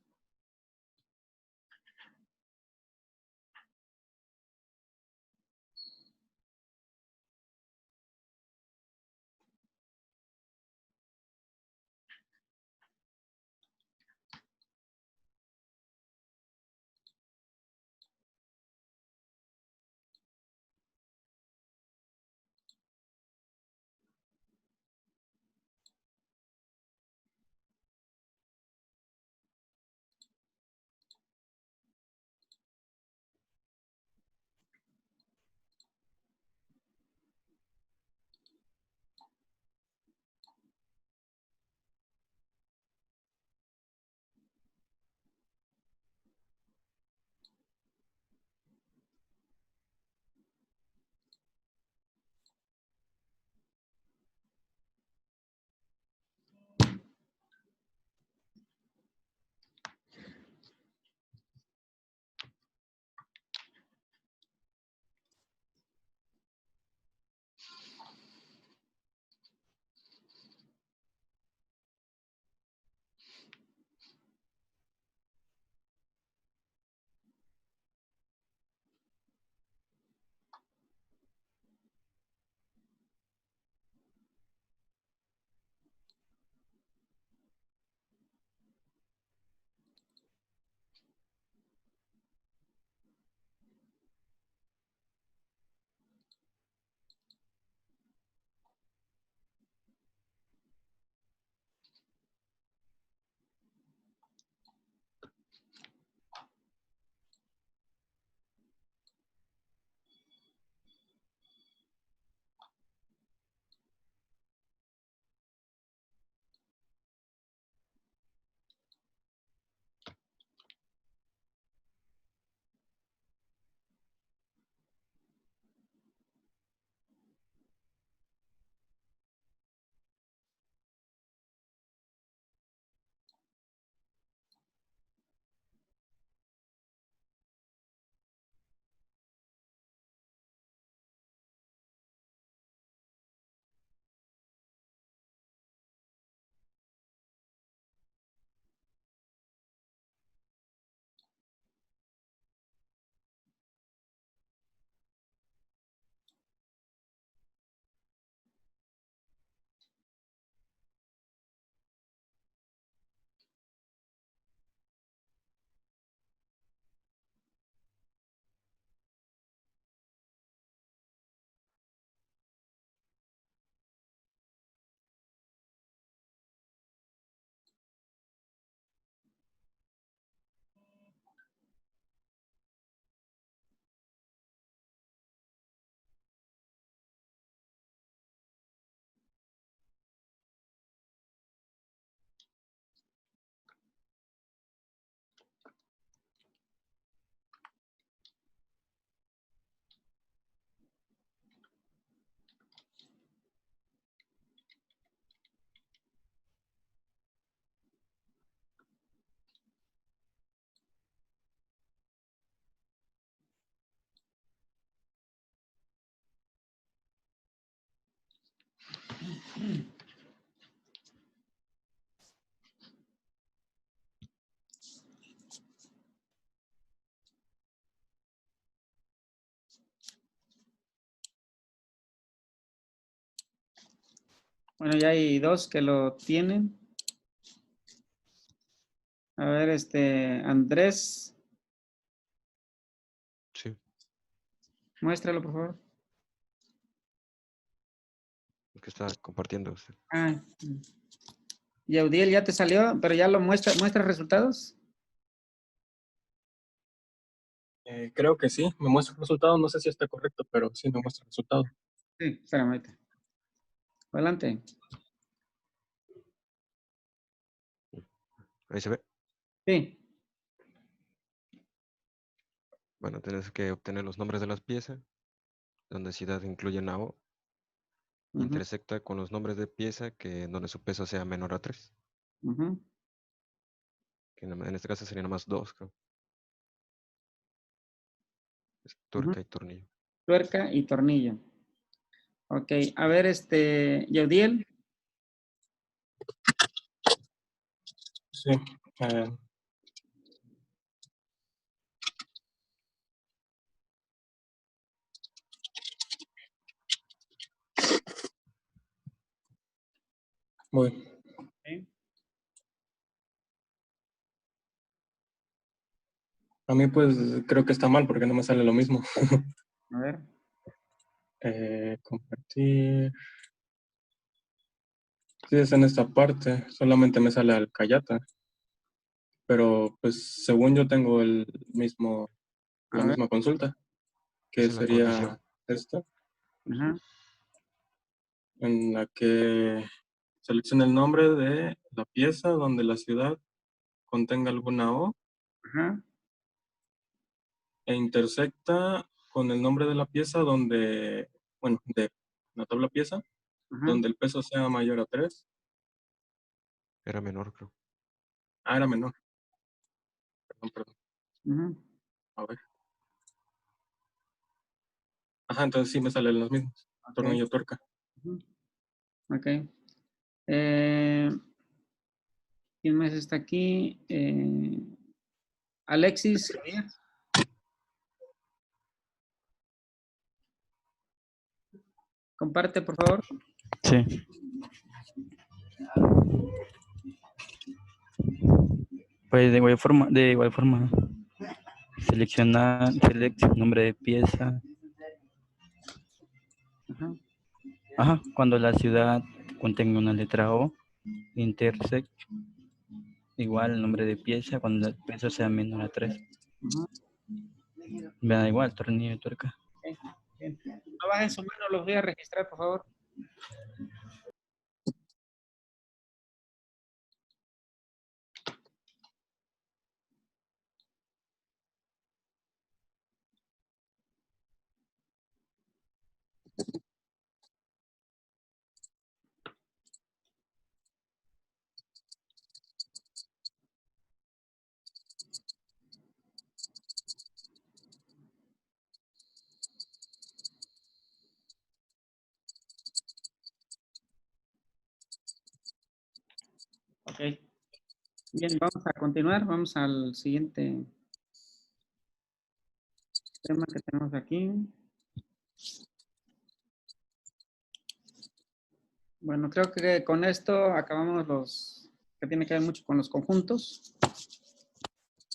[SPEAKER 2] Bueno, ya hay dos que lo tienen. A ver, Andrés,
[SPEAKER 1] Sí,
[SPEAKER 2] muéstralo, por favor.
[SPEAKER 1] es que está compartiendo usted.
[SPEAKER 2] Ah, y Audiel ya te salió, pero ya lo muestra resultados.
[SPEAKER 4] Creo que sí, me muestra el resultado, no sé si está correcto, pero sí me muestra el resultado.
[SPEAKER 2] Sí, espérame ahorita. Adelante.
[SPEAKER 1] Ahí se ve.
[SPEAKER 2] Sí.
[SPEAKER 1] Bueno, tienes que obtener los nombres de las piezas, donde ciudad incluye NAO,
[SPEAKER 2] Ujú,
[SPEAKER 1] intersecta con los nombres de pieza que donde su peso sea menor a 3,
[SPEAKER 2] ujú.
[SPEAKER 1] que en este caso sería nomás 2, creo. Es
[SPEAKER 2] Ujú.
[SPEAKER 1] tuerca y tornillo.
[SPEAKER 2] Tuerca y tornillo. Ok, a ver, Yaudiel.
[SPEAKER 5] Sí. Voy.
[SPEAKER 2] Sí.
[SPEAKER 5] A mí pues creo que está mal porque no me sale lo mismo.
[SPEAKER 2] A ver.
[SPEAKER 5] Compartir. Sí, es en esta parte. Solamente me sale Alcayata. Pero pues según yo tengo la
[SPEAKER 2] A ver.
[SPEAKER 5] misma consulta, que
[SPEAKER 1] Esa es la condición.
[SPEAKER 5] sería esta,
[SPEAKER 2] Ajá.
[SPEAKER 5] en la que selecciona el nombre de la pieza donde la ciudad contenga alguna O
[SPEAKER 2] Ajá.
[SPEAKER 5] e intersecta con el nombre de la pieza donde, bueno, de la tabla pieza,
[SPEAKER 2] Ajá.
[SPEAKER 5] donde el peso sea mayor a 3.
[SPEAKER 1] Era menor, creo.
[SPEAKER 5] Ah, era menor. Perdón.
[SPEAKER 2] Ajá.
[SPEAKER 5] A ver. Ajá, entonces sí me salen los mismos.
[SPEAKER 2] Ok.
[SPEAKER 5] Tornillo, tuerca.
[SPEAKER 2] Ujú. Ok. ¿Quién más está aquí? Alexis. Javier. Comparte, por favor.
[SPEAKER 3] Sí. Pues de igual forma, seleccionar nombre de pieza.
[SPEAKER 2] Ajá.
[SPEAKER 3] Ajá, cuando la ciudad contenga una letra O, intersect, igual el nombre de pieza, cuando el peso sea menor a 3.
[SPEAKER 2] Ajá.
[SPEAKER 3] Me da igual, tornillo y tuerca.
[SPEAKER 2] Ok, bien. No bajen su mano, los voy a registrar, por favor. Ok. Bien, vamos a continuar. Vamos al siguiente tema que tenemos aquí. Bueno, creo que con esto acabamos los que tiene que ver mucho con los conjuntos.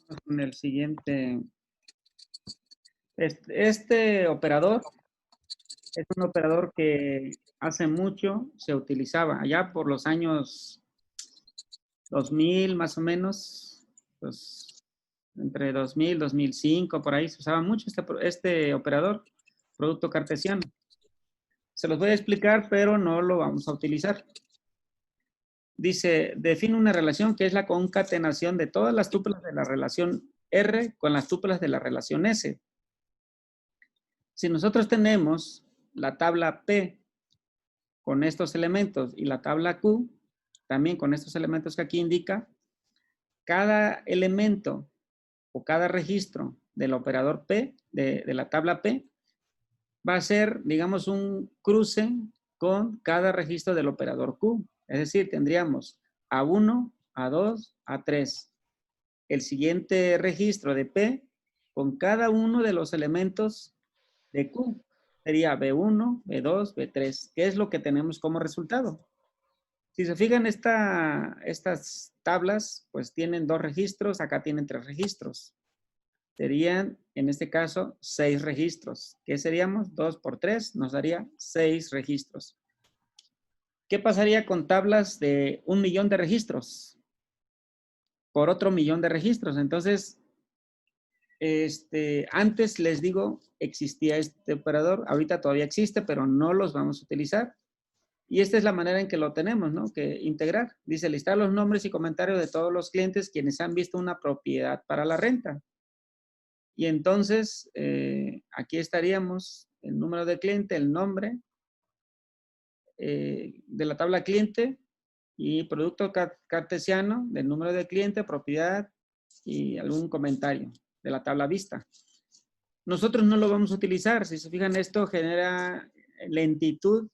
[SPEAKER 2] Vamos con el siguiente. Este operador es un operador que hace mucho se utilizaba, allá por los años 2000 más o menos, pues entre 2000 y 2005, por ahí se usaba mucho este operador, producto cartesiano. Se los voy a explicar, pero no lo vamos a utilizar. Dice, define una relación que es la concatenación de todas las tuplas de la relación R con las tuplas de la relación S. Si nosotros tenemos la tabla P con estos elementos y la tabla Q también con estos elementos que aquí indica, cada elemento o cada registro del operador P, de la tabla P, va a ser, digamos, un cruce con cada registro del operador Q. Es decir, tendríamos A1, A2, A3. El siguiente registro de P con cada uno de los elementos de Q. Sería B1, B2, B3. ¿Qué es lo que tenemos como resultado? Si se fijan, estas tablas, pues tienen 2 registros, acá tienen 3 registros. Serían, en este caso, 6 registros. ¿Qué seríamos? 2 por 3 nos daría 6 registros. ¿Qué pasaría con tablas de 1 millón de registros? Por otro millón de registros. Entonces, antes les digo, existía este operador. Ahorita todavía existe, pero no los vamos a utilizar. Y esta es la manera en que lo tenemos, ¿no? Que integrar. Dice, listar los nombres y comentarios de todos los clientes quienes han visto una propiedad para la renta. Y entonces, aquí estaríamos el número de cliente, el nombre de la tabla cliente y producto cartesiano del número de cliente, propiedad y algún comentario de la tabla vista. Nosotros no lo vamos a utilizar. Si se fijan, esto genera lentitud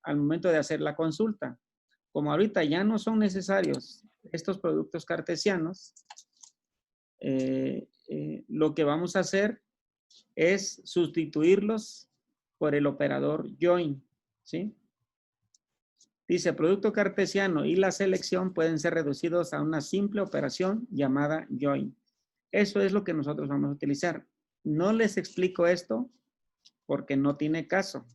[SPEAKER 2] al momento de hacer la consulta. Como ahorita ya no son necesarios estos productos cartesianos, lo que vamos a hacer es sustituirlos por el operador join, ¿sí? Dice, producto cartesiano y la selección pueden ser reducidos a una simple operación llamada join. Eso es lo que nosotros vamos a utilizar. No les explico esto porque no tiene caso.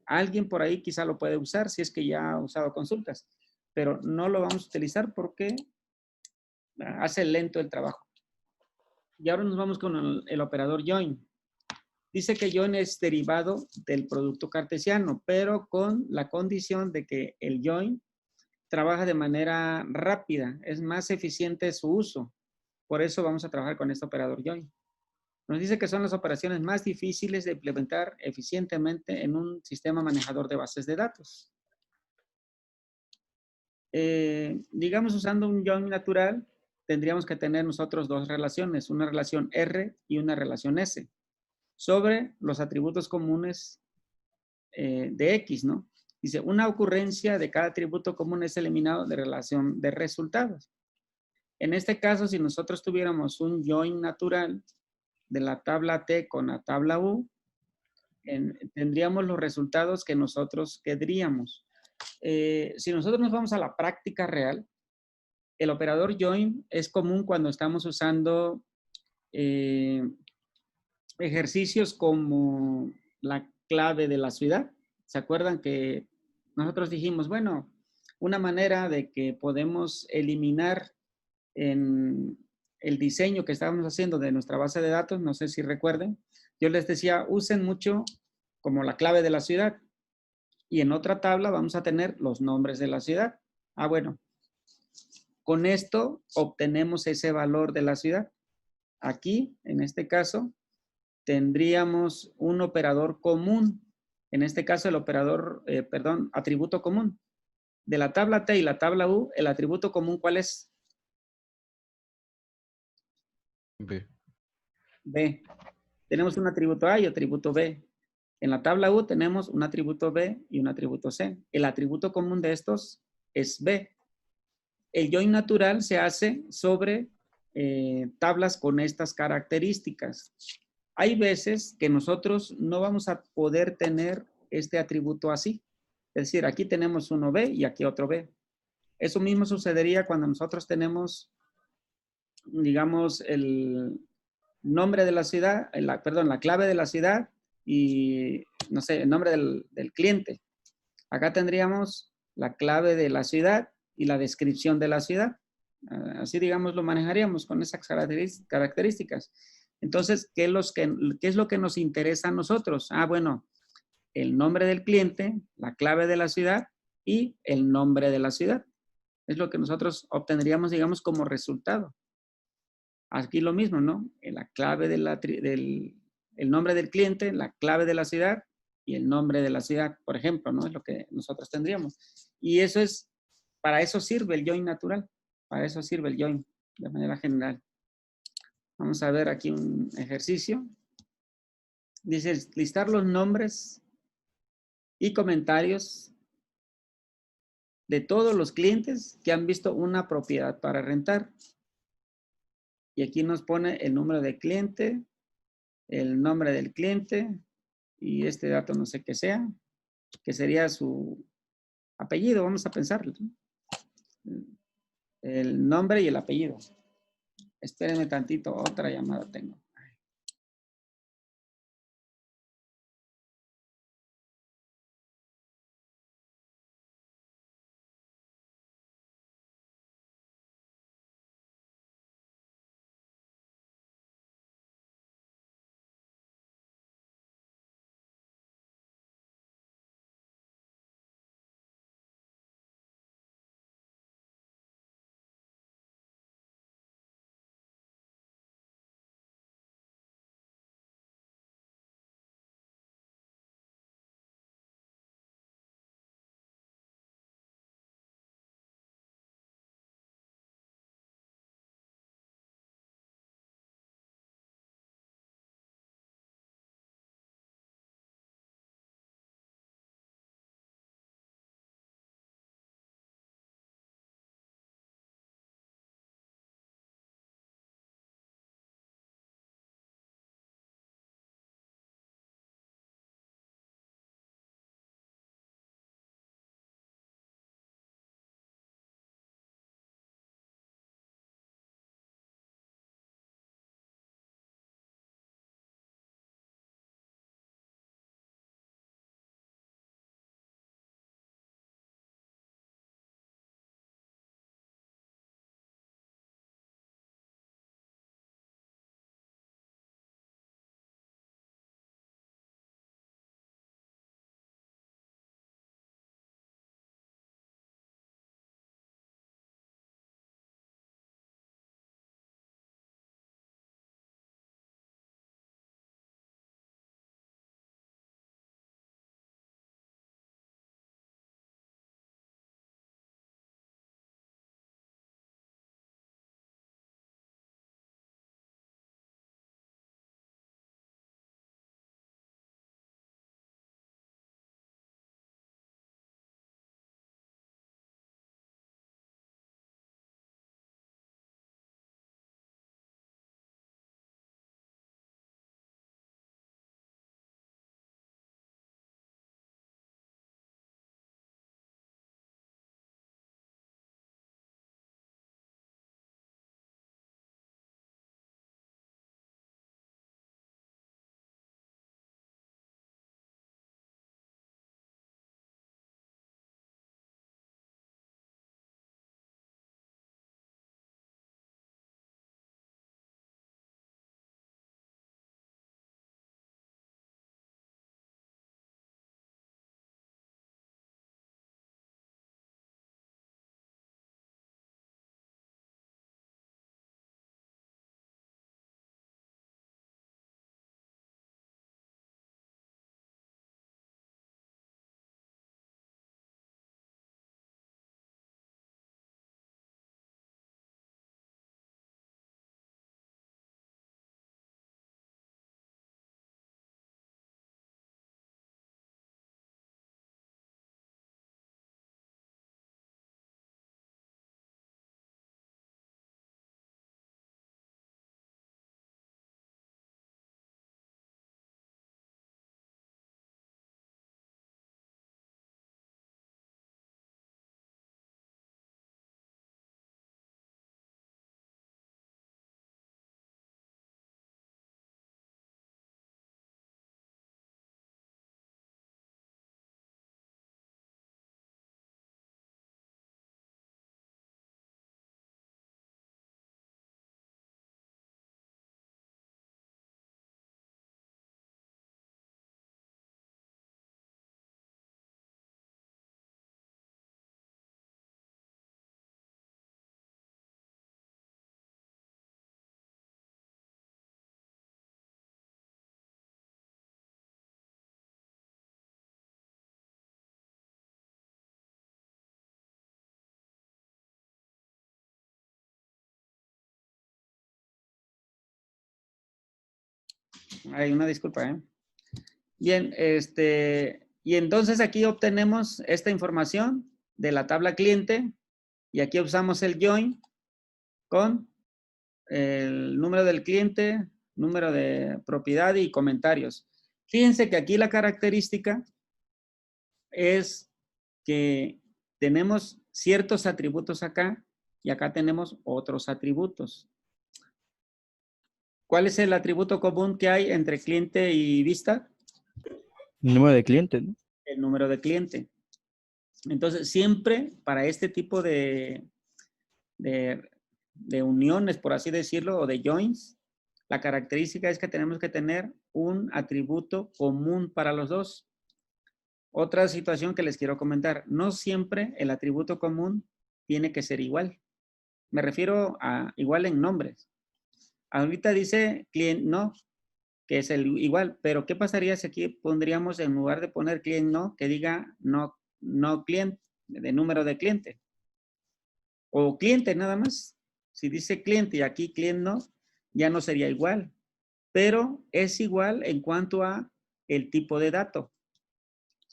[SPEAKER 2] Alguien por ahí quizá lo puede usar si es que ya ha usado consultas, pero no lo vamos a utilizar porque hace lento el trabajo. Y ahora nos vamos con el operador join. Dice que join es derivado del producto cartesiano, pero con la condición de que el join trabaja de manera rápida, es más eficiente su uso. Por eso vamos a trabajar con este operador join. Nos dice que son las operaciones más difíciles de implementar eficientemente en un sistema manejador de bases de datos. Digamos, usando un join natural, tendríamos que tener nosotros dos relaciones, una relación R y una relación S, sobre los atributos comunes de X, ¿no? Dice, una ocurrencia de cada atributo común es eliminado de relación de resultados. En este caso, si nosotros tuviéramos un join natural de la tabla T con la tabla U, tendríamos los resultados que nosotros querríamos. Si nosotros nos vamos a la práctica real, el operador join es común cuando estamos usando ejercicios como la clave de la ciudad. ¿Se acuerdan que nosotros dijimos, bueno, una manera de que podemos eliminar en el diseño que estábamos haciendo de nuestra base de datos, no sé si recuerden, yo les decía, usen mucho como la clave de la ciudad. Y en otra tabla vamos a tener los nombres de la ciudad. Ah, bueno, con esto obtenemos ese valor de la ciudad. Aquí, en este caso, tendríamos un operador común. En este caso, el operador, atributo común. De la tabla T y la tabla U, el atributo común, ¿cuál es?
[SPEAKER 1] B.
[SPEAKER 2] B. Tenemos un atributo A y atributo B. En la tabla U tenemos un atributo B y un atributo C. El atributo común de estos es B. El join natural se hace sobre tablas con estas características. Hay veces que nosotros no vamos a poder tener este atributo así. Es decir, aquí tenemos uno B y aquí otro B. Eso mismo sucedería cuando nosotros tenemos, digamos, el nombre de la ciudad, la clave de la ciudad y, no sé, el nombre del cliente. Acá tendríamos la clave de la ciudad y la descripción de la ciudad. Así, digamos, lo manejaríamos con esas características. Entonces, ¿qué es lo que nos interesa a nosotros? Ah, bueno, el nombre del cliente, la clave de la ciudad y el nombre de la ciudad. Es lo que nosotros obtendríamos, digamos, como resultado. Aquí lo mismo, ¿no? La clave el nombre del cliente, la clave de la ciudad y el nombre de la ciudad, por ejemplo, ¿no? Es lo que nosotros tendríamos. Y eso es, para eso sirve el join natural. Para eso sirve el join, de manera general. Vamos a ver aquí un ejercicio. Dice, listar los nombres y comentarios de todos los clientes que han visto una propiedad para rentar. Y aquí nos pone el número de cliente, el nombre del cliente y este dato no sé qué sea, que sería su apellido, vamos a pensarlo. El nombre y el apellido. Espérenme tantito, otra llamada tengo. Hay una disculpa, ¿eh? Bien, y entonces aquí obtenemos esta información de la tabla cliente y aquí usamos el join con el número del cliente, número de propiedad y comentarios. Fíjense que aquí la característica es que tenemos ciertos atributos acá y acá tenemos otros atributos. ¿Cuál es el atributo común que hay entre cliente y vista?
[SPEAKER 3] El número de clientes, ¿no?
[SPEAKER 2] El número de cliente. Entonces, siempre para este tipo de uniones, por así decirlo, o de joins, la característica es que tenemos que tener un atributo común para los dos. Otra situación que les quiero comentar, no siempre el atributo común tiene que ser igual. Me refiero a igual en nombres. Ahorita dice client no, que es el igual, pero ¿qué pasaría si aquí pondríamos en lugar de poner client no, que diga no client, de número de cliente? O cliente nada más. Si dice cliente y aquí client no, ya no sería igual, pero es igual en cuanto a el tipo de dato.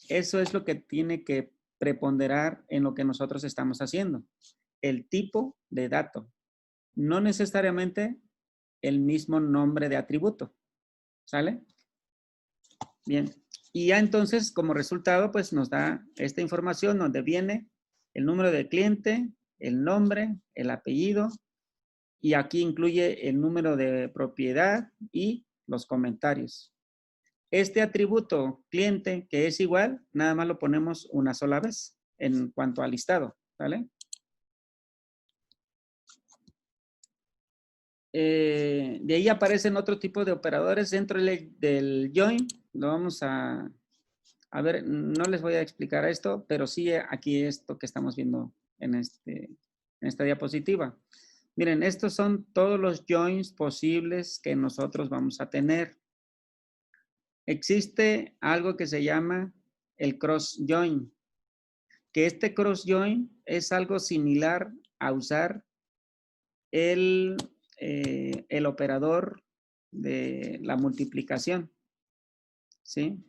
[SPEAKER 2] Eso es lo que tiene que preponderar en lo que nosotros estamos haciendo. El tipo de dato. No necesariamente el mismo nombre de atributo. ¿Sale? Bien. Y ya entonces, como resultado, pues nos da esta información donde viene el número del cliente, el nombre, el apellido, y aquí incluye el número de propiedad y los comentarios. Este atributo cliente, que es igual, nada más lo ponemos una sola vez en cuanto al listado, ¿vale? De ahí aparecen otro tipo de operadores dentro del join. Lo vamos a ver, no les voy a explicar esto, pero sí aquí esto que estamos viendo en esta diapositiva. Miren, estos son todos los joins posibles que nosotros vamos a tener. Existe algo que se llama el cross join, que este cross join es algo similar a usar el operador de la multiplicación, ¿sí?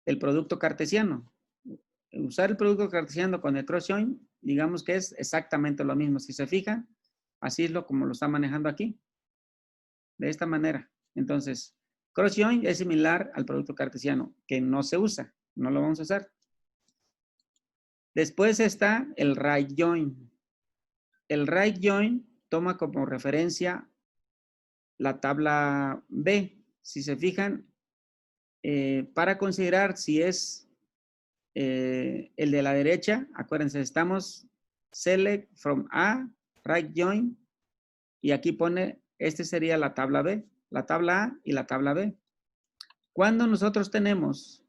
[SPEAKER 2] El producto cartesiano. Usar el producto cartesiano con el cross join, digamos que es exactamente lo mismo. Si se fijan, así es como lo está manejando aquí. De esta manera. Entonces, cross join es similar al producto cartesiano, que no se usa, no lo vamos a usar. Después está el right join. El right join toma como referencia la tabla B. Si se fijan, para considerar si es el de la derecha, acuérdense, estamos select from A, right join, y aquí pone, sería la tabla B, la tabla A y la tabla B. Cuando nosotros tenemos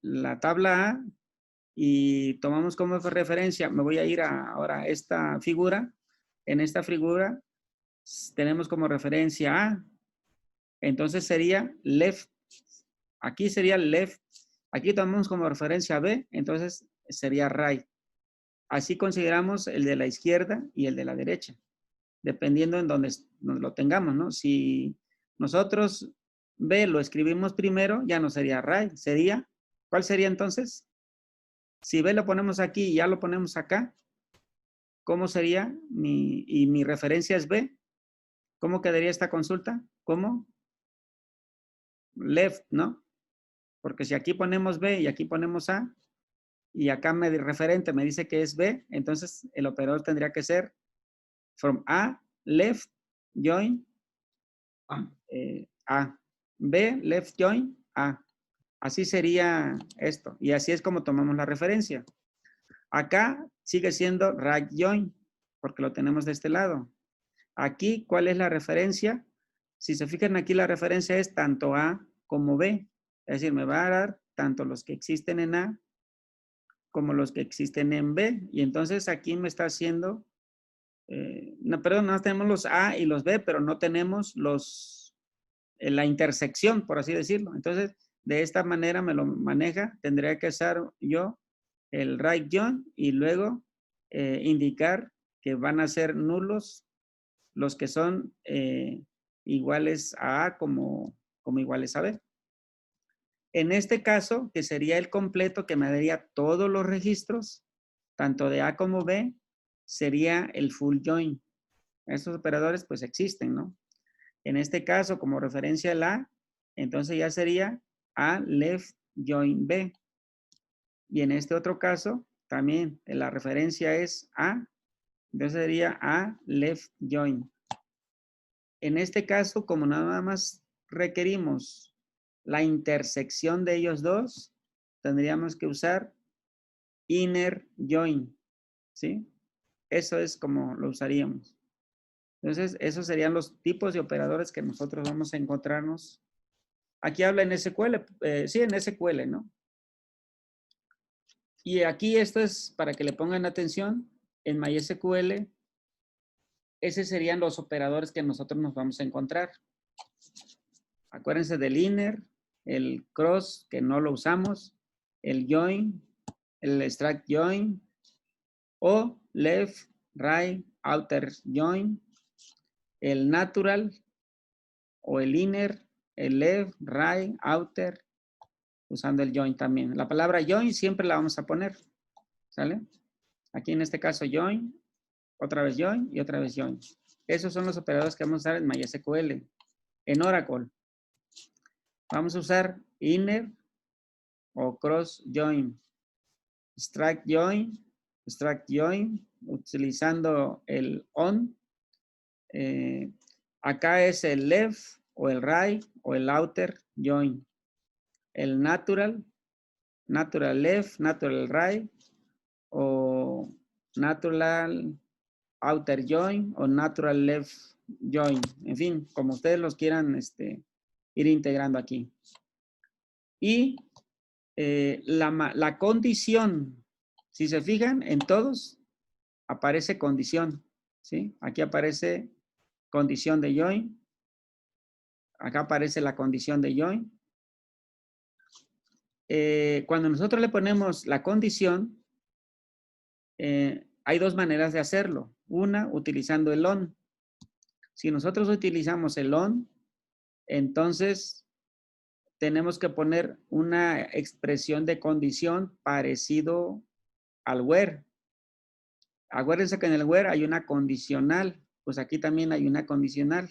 [SPEAKER 2] la tabla A y tomamos como referencia, me voy a ir ahora a esta figura. En esta figura tenemos como referencia A. Entonces sería left. Aquí sería left. Aquí tomamos como referencia B, entonces sería right. Así consideramos el de la izquierda y el de la derecha, dependiendo en donde lo tengamos, ¿no? Si nosotros B lo escribimos primero, ya no sería right, sería, ¿cuál sería entonces? Si B lo ponemos aquí y ya lo ponemos acá, ¿cómo sería? Y mi referencia es B. ¿Cómo quedaría esta consulta? ¿Cómo? Left, ¿no? Porque si aquí ponemos B y aquí ponemos A, y acá mi referente me dice que es B, entonces el operador tendría que ser from A, left, join, A. B, left, join, A. Así sería esto. Y así es como tomamos la referencia. Acá sigue siendo right join, porque lo tenemos de este lado. Aquí, ¿cuál es la referencia? Si se fijan aquí, la referencia es tanto A como B. Es decir, me va a dar tanto los que existen en A como los que existen en B. Y entonces aquí me está haciendo, no tenemos los A y los B, pero no tenemos la intersección, por así decirlo. Entonces, de esta manera me lo maneja. Tendría que hacer yo el right join y luego indicar que van a ser nulos los que son iguales a A como iguales a B. En este caso, que sería el completo que me daría todos los registros, tanto de A como B, sería el full join. Estos operadores pues existen, ¿no? En este caso, como referencia al A, entonces ya sería A left join B. Y en este otro caso, también la referencia es A, entonces sería A left join. En este caso, como nada más requerimos la intersección de ellos dos, tendríamos que usar inner join, ¿sí? Eso es como lo usaríamos. Entonces, esos serían los tipos de operadores que nosotros vamos a encontrarnos. Aquí habla en SQL, sí, en SQL, ¿no? Y aquí esto es para que le pongan atención, en MySQL, esos serían los operadores que nosotros nos vamos a encontrar. Acuérdense del inner, el cross, que no lo usamos, el join, el extract join, o left, right, outer join, el natural, o el inner, el left, right, outer, usando el join también. La palabra join siempre la vamos a poner, ¿sale? Aquí en este caso join, otra vez join y otra vez join. Esos son los operadores que vamos a usar en MySQL. En Oracle, vamos a usar inner o cross join, extract join, utilizando el on. Acá es el left o el right o el outer join. El natural left, natural right, o natural outer join, o natural left join. En fin, como ustedes los quieran ir integrando aquí. Y la condición, si se fijan, en todos aparece condición, ¿sí? Aquí aparece condición de join. Acá aparece la condición de join. Cuando nosotros le ponemos la condición, hay dos maneras de hacerlo. Una, utilizando el on. Si nosotros utilizamos el on, entonces tenemos que poner una expresión de condición parecido al where. Acuérdense que en el where hay una condicional. Pues aquí también hay una condicional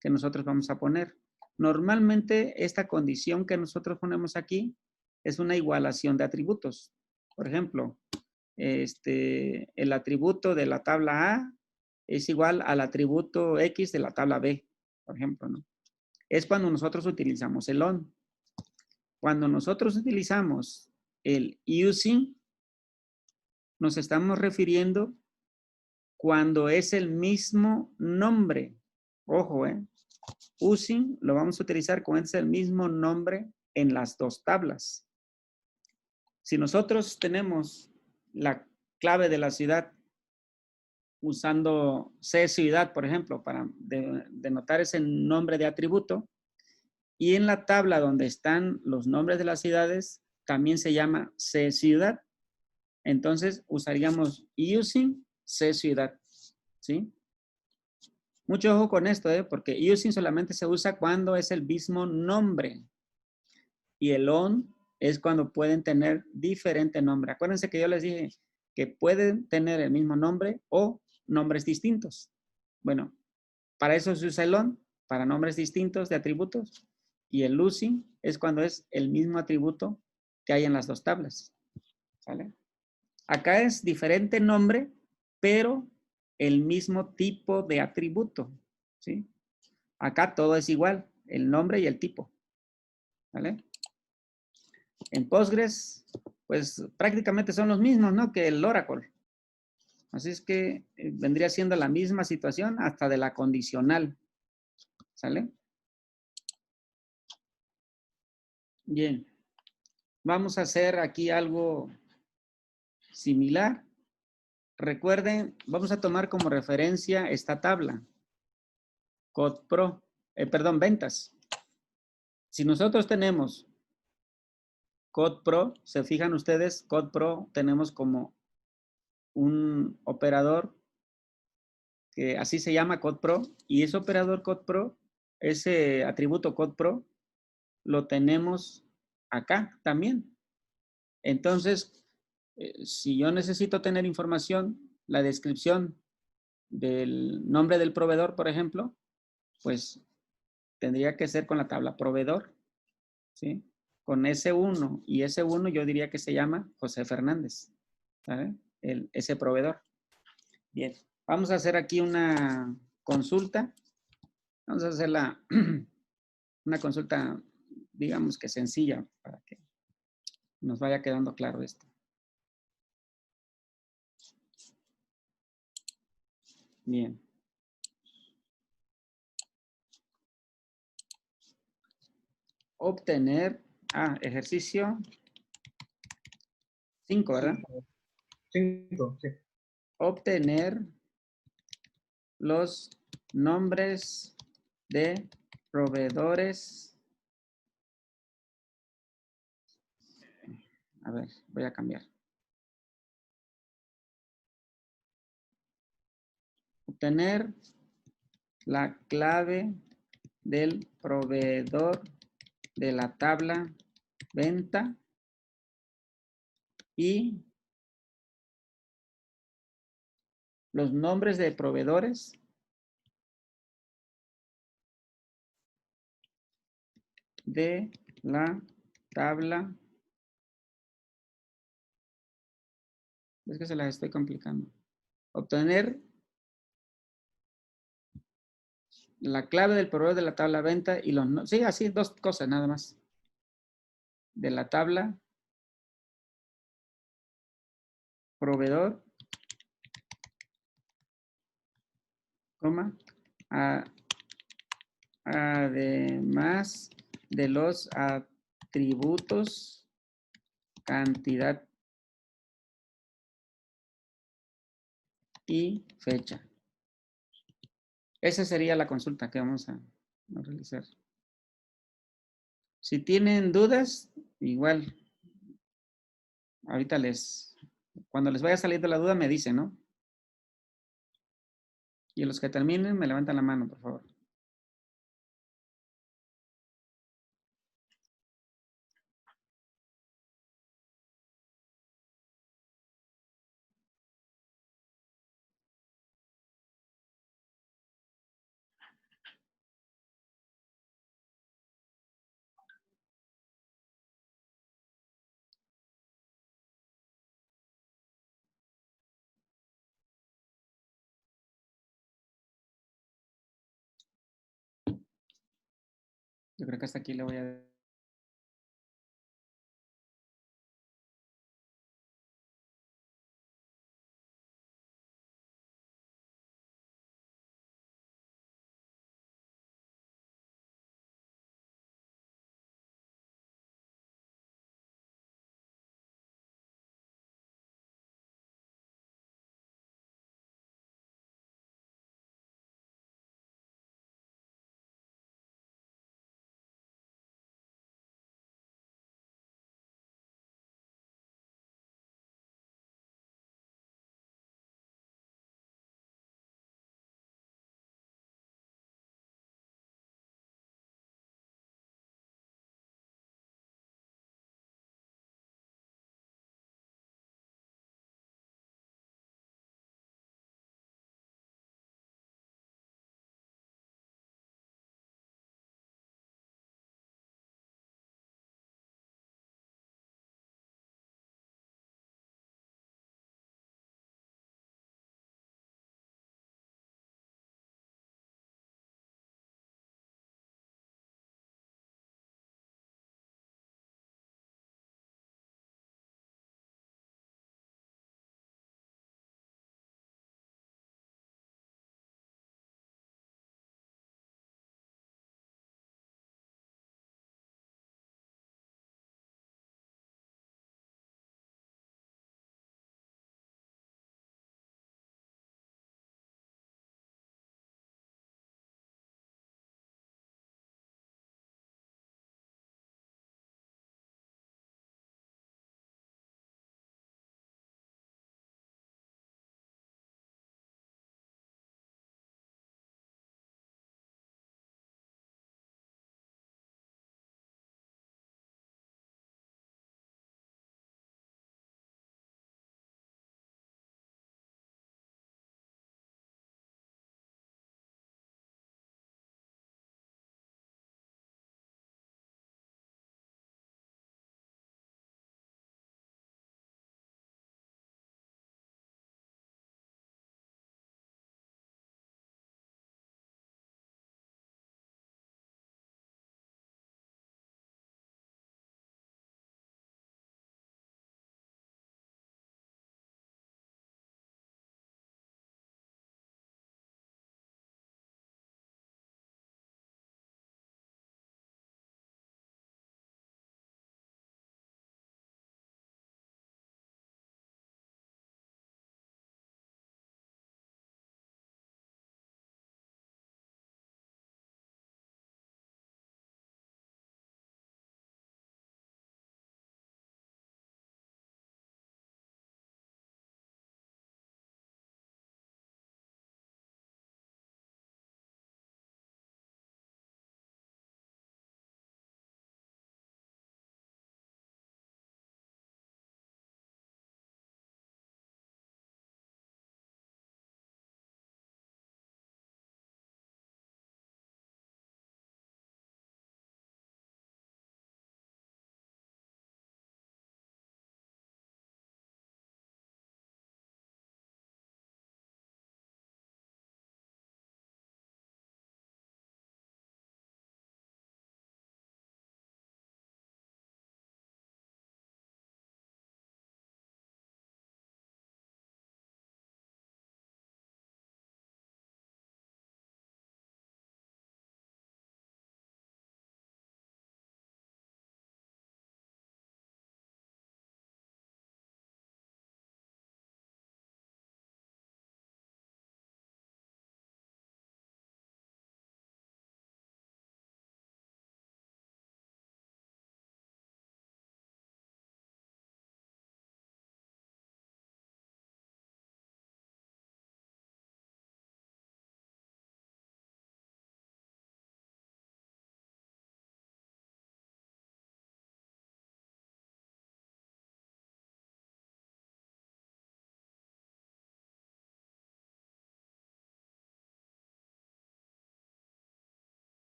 [SPEAKER 2] que nosotros vamos a poner. Normalmente esta condición que nosotros ponemos aquí es una igualación de atributos. Por ejemplo, el atributo de la tabla A es igual al atributo X de la tabla B, por ejemplo, ¿no? Es cuando nosotros utilizamos el on. Cuando nosotros utilizamos el using, nos estamos refiriendo cuando es el mismo nombre. Ojo, using lo vamos a utilizar cuando es el mismo nombre en las dos tablas. Si nosotros tenemos la clave de la ciudad usando C ciudad, por ejemplo, para denotar ese nombre de atributo, y en la tabla donde están los nombres de las ciudades, también se llama C ciudad. Entonces, usaríamos using C ciudad, ¿sí? Mucho ojo con esto, porque using solamente se usa cuando es el mismo nombre. Y el on es cuando pueden tener diferente nombre. Acuérdense que yo les dije que pueden tener el mismo nombre o nombres distintos. Bueno, para eso se usa el on, para nombres distintos de atributos. Y el using es cuando es el mismo atributo que hay en las dos tablas. ¿Sale? Acá es diferente nombre, pero el mismo tipo de atributo. ¿Sí? Acá todo es igual, el nombre y el tipo. ¿Vale? En Postgres, pues prácticamente son los mismos, ¿no? Que el Oracle. Así es que vendría siendo la misma situación hasta de la condicional. ¿Sale? Bien. Vamos a hacer aquí algo similar. Recuerden, vamos a tomar como referencia esta tabla. Ventas. Si nosotros tenemos CodePro, se fijan ustedes, CodePro tenemos como un operador que así se llama CodePro, y ese operador CodePro ese atributo CodePro lo tenemos acá también. Entonces, si yo necesito tener información, la descripción del nombre del proveedor, por ejemplo, pues tendría que ser con la tabla proveedor, ¿sí? Con S1 y S1 yo diría que se llama José Fernández, ¿sabe? Ese proveedor. Bien, vamos a hacer aquí una consulta. Vamos a hacer una consulta, digamos que sencilla, para que nos vaya quedando claro esto. Bien. Obtener, ejercicio 5, ¿verdad?
[SPEAKER 5] 5, sí.
[SPEAKER 2] Obtener los nombres de proveedores. A ver, voy a cambiar. Obtener la clave del proveedor de la tabla venta y los nombres de proveedores de la tabla. Es que se las estoy complicando. Obtener la clave del proveedor de la tabla venta y los... Sí, así, dos cosas nada más. De la tabla proveedor, coma, además de los atributos, cantidad y fecha. Esa sería la consulta que vamos a realizar. Si tienen dudas, igual, ahorita cuando les vaya saliendo la duda me dicen, ¿no? Y los que terminen me levantan la mano, por favor. Yo creo que hasta aquí le voy a...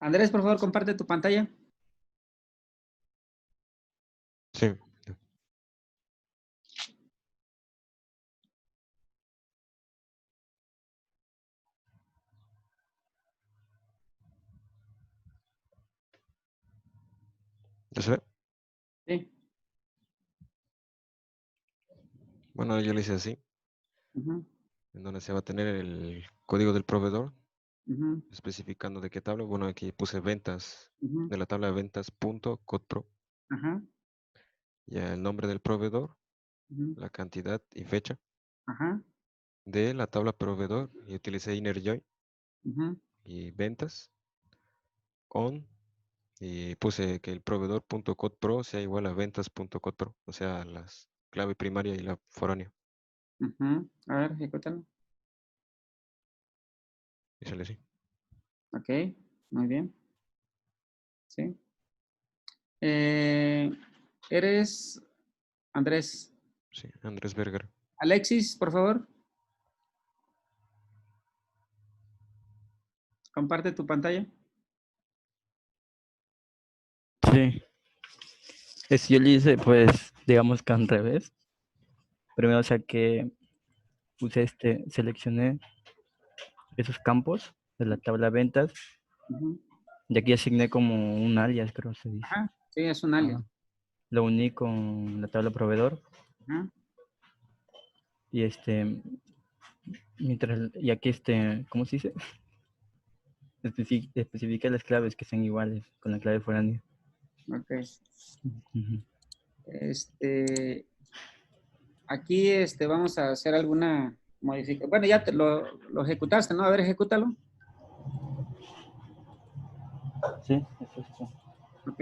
[SPEAKER 2] Andrés, por favor, comparte tu pantalla.
[SPEAKER 1] Sí. ¿Ya se ve?
[SPEAKER 2] Sí.
[SPEAKER 1] Bueno, yo le hice así,
[SPEAKER 2] Ujú,
[SPEAKER 1] en donde se va a tener el código del proveedor,
[SPEAKER 2] ujú,
[SPEAKER 1] especificando de qué tabla. Bueno, aquí puse ventas,
[SPEAKER 2] ujú,
[SPEAKER 1] de la tabla de ventas punto codepro.
[SPEAKER 2] ajá,
[SPEAKER 1] Ya el nombre del proveedor,
[SPEAKER 2] ujú,
[SPEAKER 1] la cantidad y fecha
[SPEAKER 2] ajá,
[SPEAKER 1] de la tabla proveedor, y utilicé inner join
[SPEAKER 2] ujú,
[SPEAKER 1] y ventas on, y puse que el proveedor.codepro sea igual a ventas.codepro, o sea, las clave primaria y la foránea.
[SPEAKER 2] ujú. A ver, ejecútalo.
[SPEAKER 1] Y sale así.
[SPEAKER 2] Ok, muy bien. Sí. Eres Andrés.
[SPEAKER 1] Sí, Andrés Berger.
[SPEAKER 2] Alexis, por favor, comparte tu pantalla.
[SPEAKER 3] Sí. Yo le hice, pues, digamos que al revés. Primero saqué, seleccioné esos campos de la tabla de ventas.
[SPEAKER 2] Ujú.
[SPEAKER 3] Y aquí asigné como un alias, creo que se dice.
[SPEAKER 2] Ajá, sí, es un alias.
[SPEAKER 3] Ajá. Lo uní con la tabla proveedor.
[SPEAKER 2] Ajá,
[SPEAKER 3] Y y aquí ¿cómo se dice? Especifica las claves que sean iguales con la clave foránea.
[SPEAKER 2] ok.
[SPEAKER 3] Ujú.
[SPEAKER 2] Aquí vamos a hacer alguna modificación. Bueno, ya lo ejecutaste, ¿no? A ver, ejecútalo.
[SPEAKER 3] Sí, eso es eso.
[SPEAKER 2] Ok,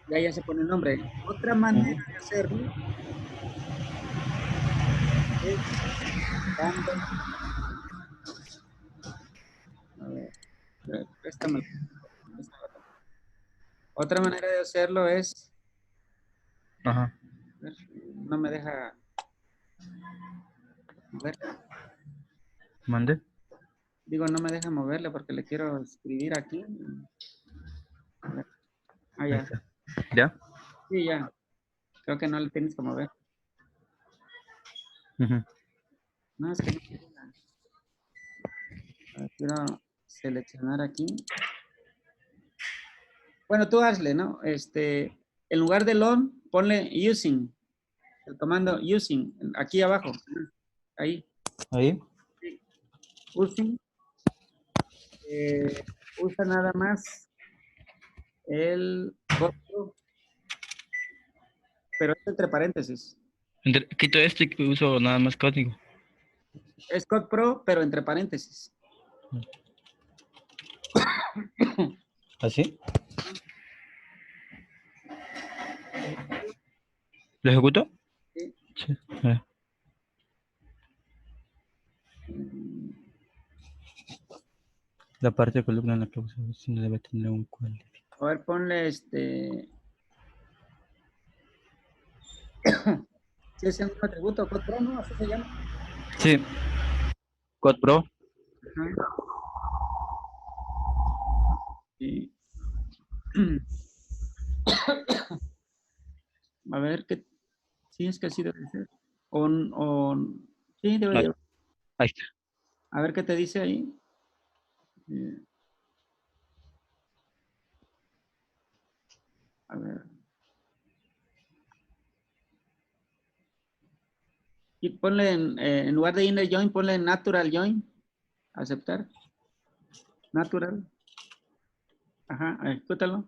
[SPEAKER 2] ya se pone el nombre. Otra manera
[SPEAKER 3] Ujú.
[SPEAKER 2] de hacerlo es dando, a ver, préstamelo. Otra manera de hacerlo es,
[SPEAKER 3] Ajá.
[SPEAKER 2] a ver, no me deja mover.
[SPEAKER 3] ¿Mande?
[SPEAKER 2] Digo, no me deja moverle porque le quiero escribir aquí. A ver, ah,
[SPEAKER 3] Ahí
[SPEAKER 2] ya.
[SPEAKER 3] está. ¿Ya?
[SPEAKER 2] Sí, ya. Creo que no le tienes que mover.
[SPEAKER 3] Ujú.
[SPEAKER 2] No, es que no. A ver, quiero seleccionar aquí. Bueno, tú hazle, ¿no? En lugar de on, ponle using. El comando using, aquí abajo. Ahí.
[SPEAKER 3] Ahí.
[SPEAKER 2] Sí. Using. Usa nada más el código, pero es entre paréntesis.
[SPEAKER 3] Quito que uso nada más código.
[SPEAKER 2] Es code pro, pero entre paréntesis.
[SPEAKER 3] ¿Así? ¿Lo ejecuto?
[SPEAKER 2] Sí.
[SPEAKER 3] Sí. La parte de columna en la que uso no debe tener un cualificador.
[SPEAKER 2] A ver, ponle si es el mismo atributo, code pro, ¿no? Así se llama.
[SPEAKER 3] Sí. Code Pro.
[SPEAKER 2] Ajá. Sí. A ver qué. Sí, es que así debe ser. Sí, debe
[SPEAKER 3] Ahí,
[SPEAKER 2] de.
[SPEAKER 3] ahí está.
[SPEAKER 2] A ver qué te dice ahí. A ver. Y ponle en lugar de inner join, ponle natural join. Aceptar. Natural. Ajá, ejecútalo.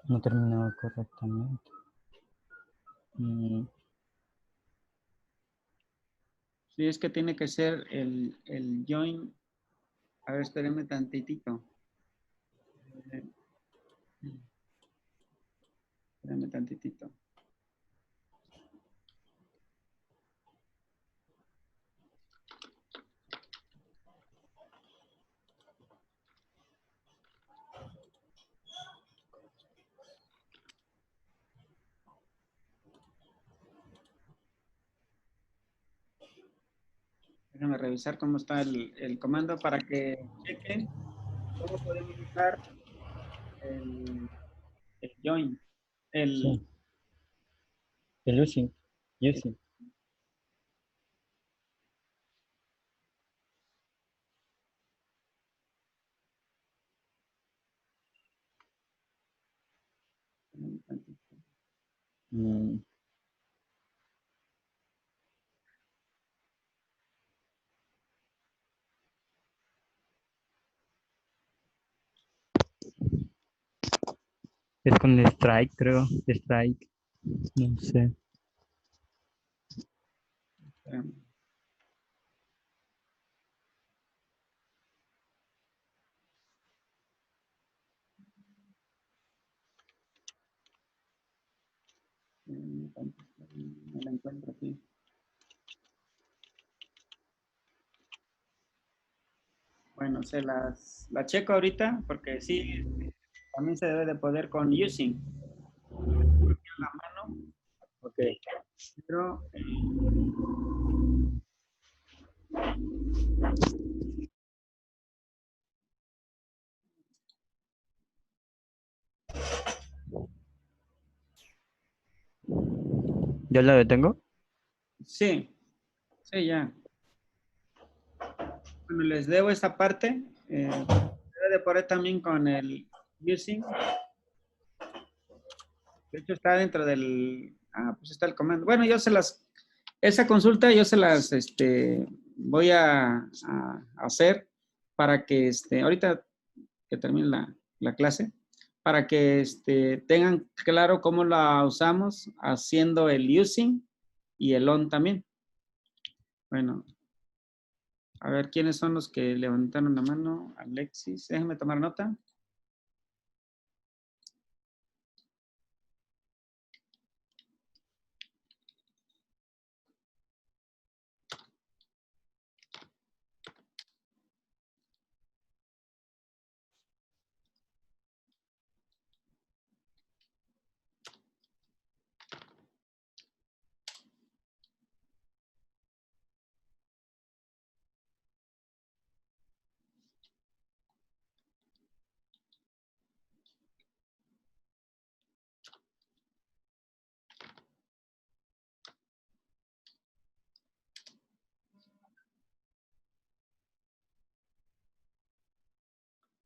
[SPEAKER 3] No terminaba correctamente.
[SPEAKER 2] Sí, es que tiene que ser el join. A ver, espérenme tantitito. Eh, Espérenme tantitito. Déjame revisar cómo está el comando para que chequen cómo podemos usar el join.
[SPEAKER 3] Sí. El using. Using. Mm, Es con strike, creo. Strike. No sé.
[SPEAKER 2] Espérame. No la encuentro aquí. Bueno, la checo ahorita porque sí, también se debe de poder con using. La mano. Ok. Pero,
[SPEAKER 3] ¿Ya la detengo?
[SPEAKER 2] sí, sí, ya. Bueno, les debo esta parte. Debe de poder también con el using. De hecho, está dentro del... Ah, pues está el comando. Bueno, esa consulta yo se las voy a hacer para que ahorita que termine la clase, para que tengan claro cómo la usamos haciendo el using y el on también. Bueno, a ver, ¿quiénes son los que levantaron la mano? Alexis, déjame tomar nota.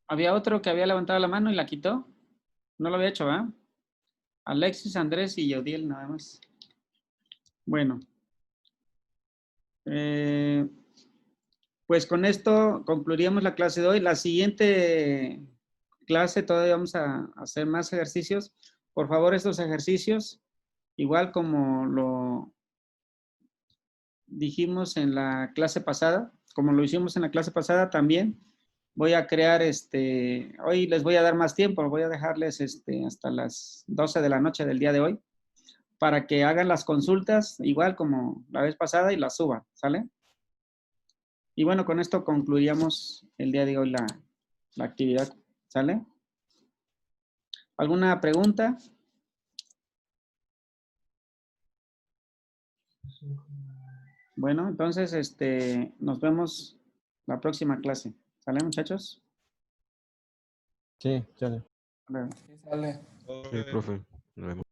[SPEAKER 2] Había otro que había levantado la mano y la quitó. No lo había hecho, ¿verdad? Alexis, Andrés y Yodiel nada más. Bueno. Pues con esto concluiríamos la clase de hoy. La siguiente clase todavía vamos a hacer más ejercicios. Por favor, estos ejercicios, igual como lo dijimos en la clase pasada, como lo hicimos en la clase pasada también, voy a crear hoy les voy a dar más tiempo, voy a dejarles hasta las 12 de la noche del día de hoy para que hagan las consultas igual como la vez pasada y las suban, ¿sale? Y bueno, con esto concluiríamos el día de hoy la actividad, ¿sale? ¿Alguna pregunta? Bueno, entonces nos vemos la próxima clase. ¿Sale, muchachos?
[SPEAKER 1] Sí, sale.
[SPEAKER 2] Hasta luego.
[SPEAKER 6] Sí, sale.
[SPEAKER 1] Sí, profe. Nos vemos.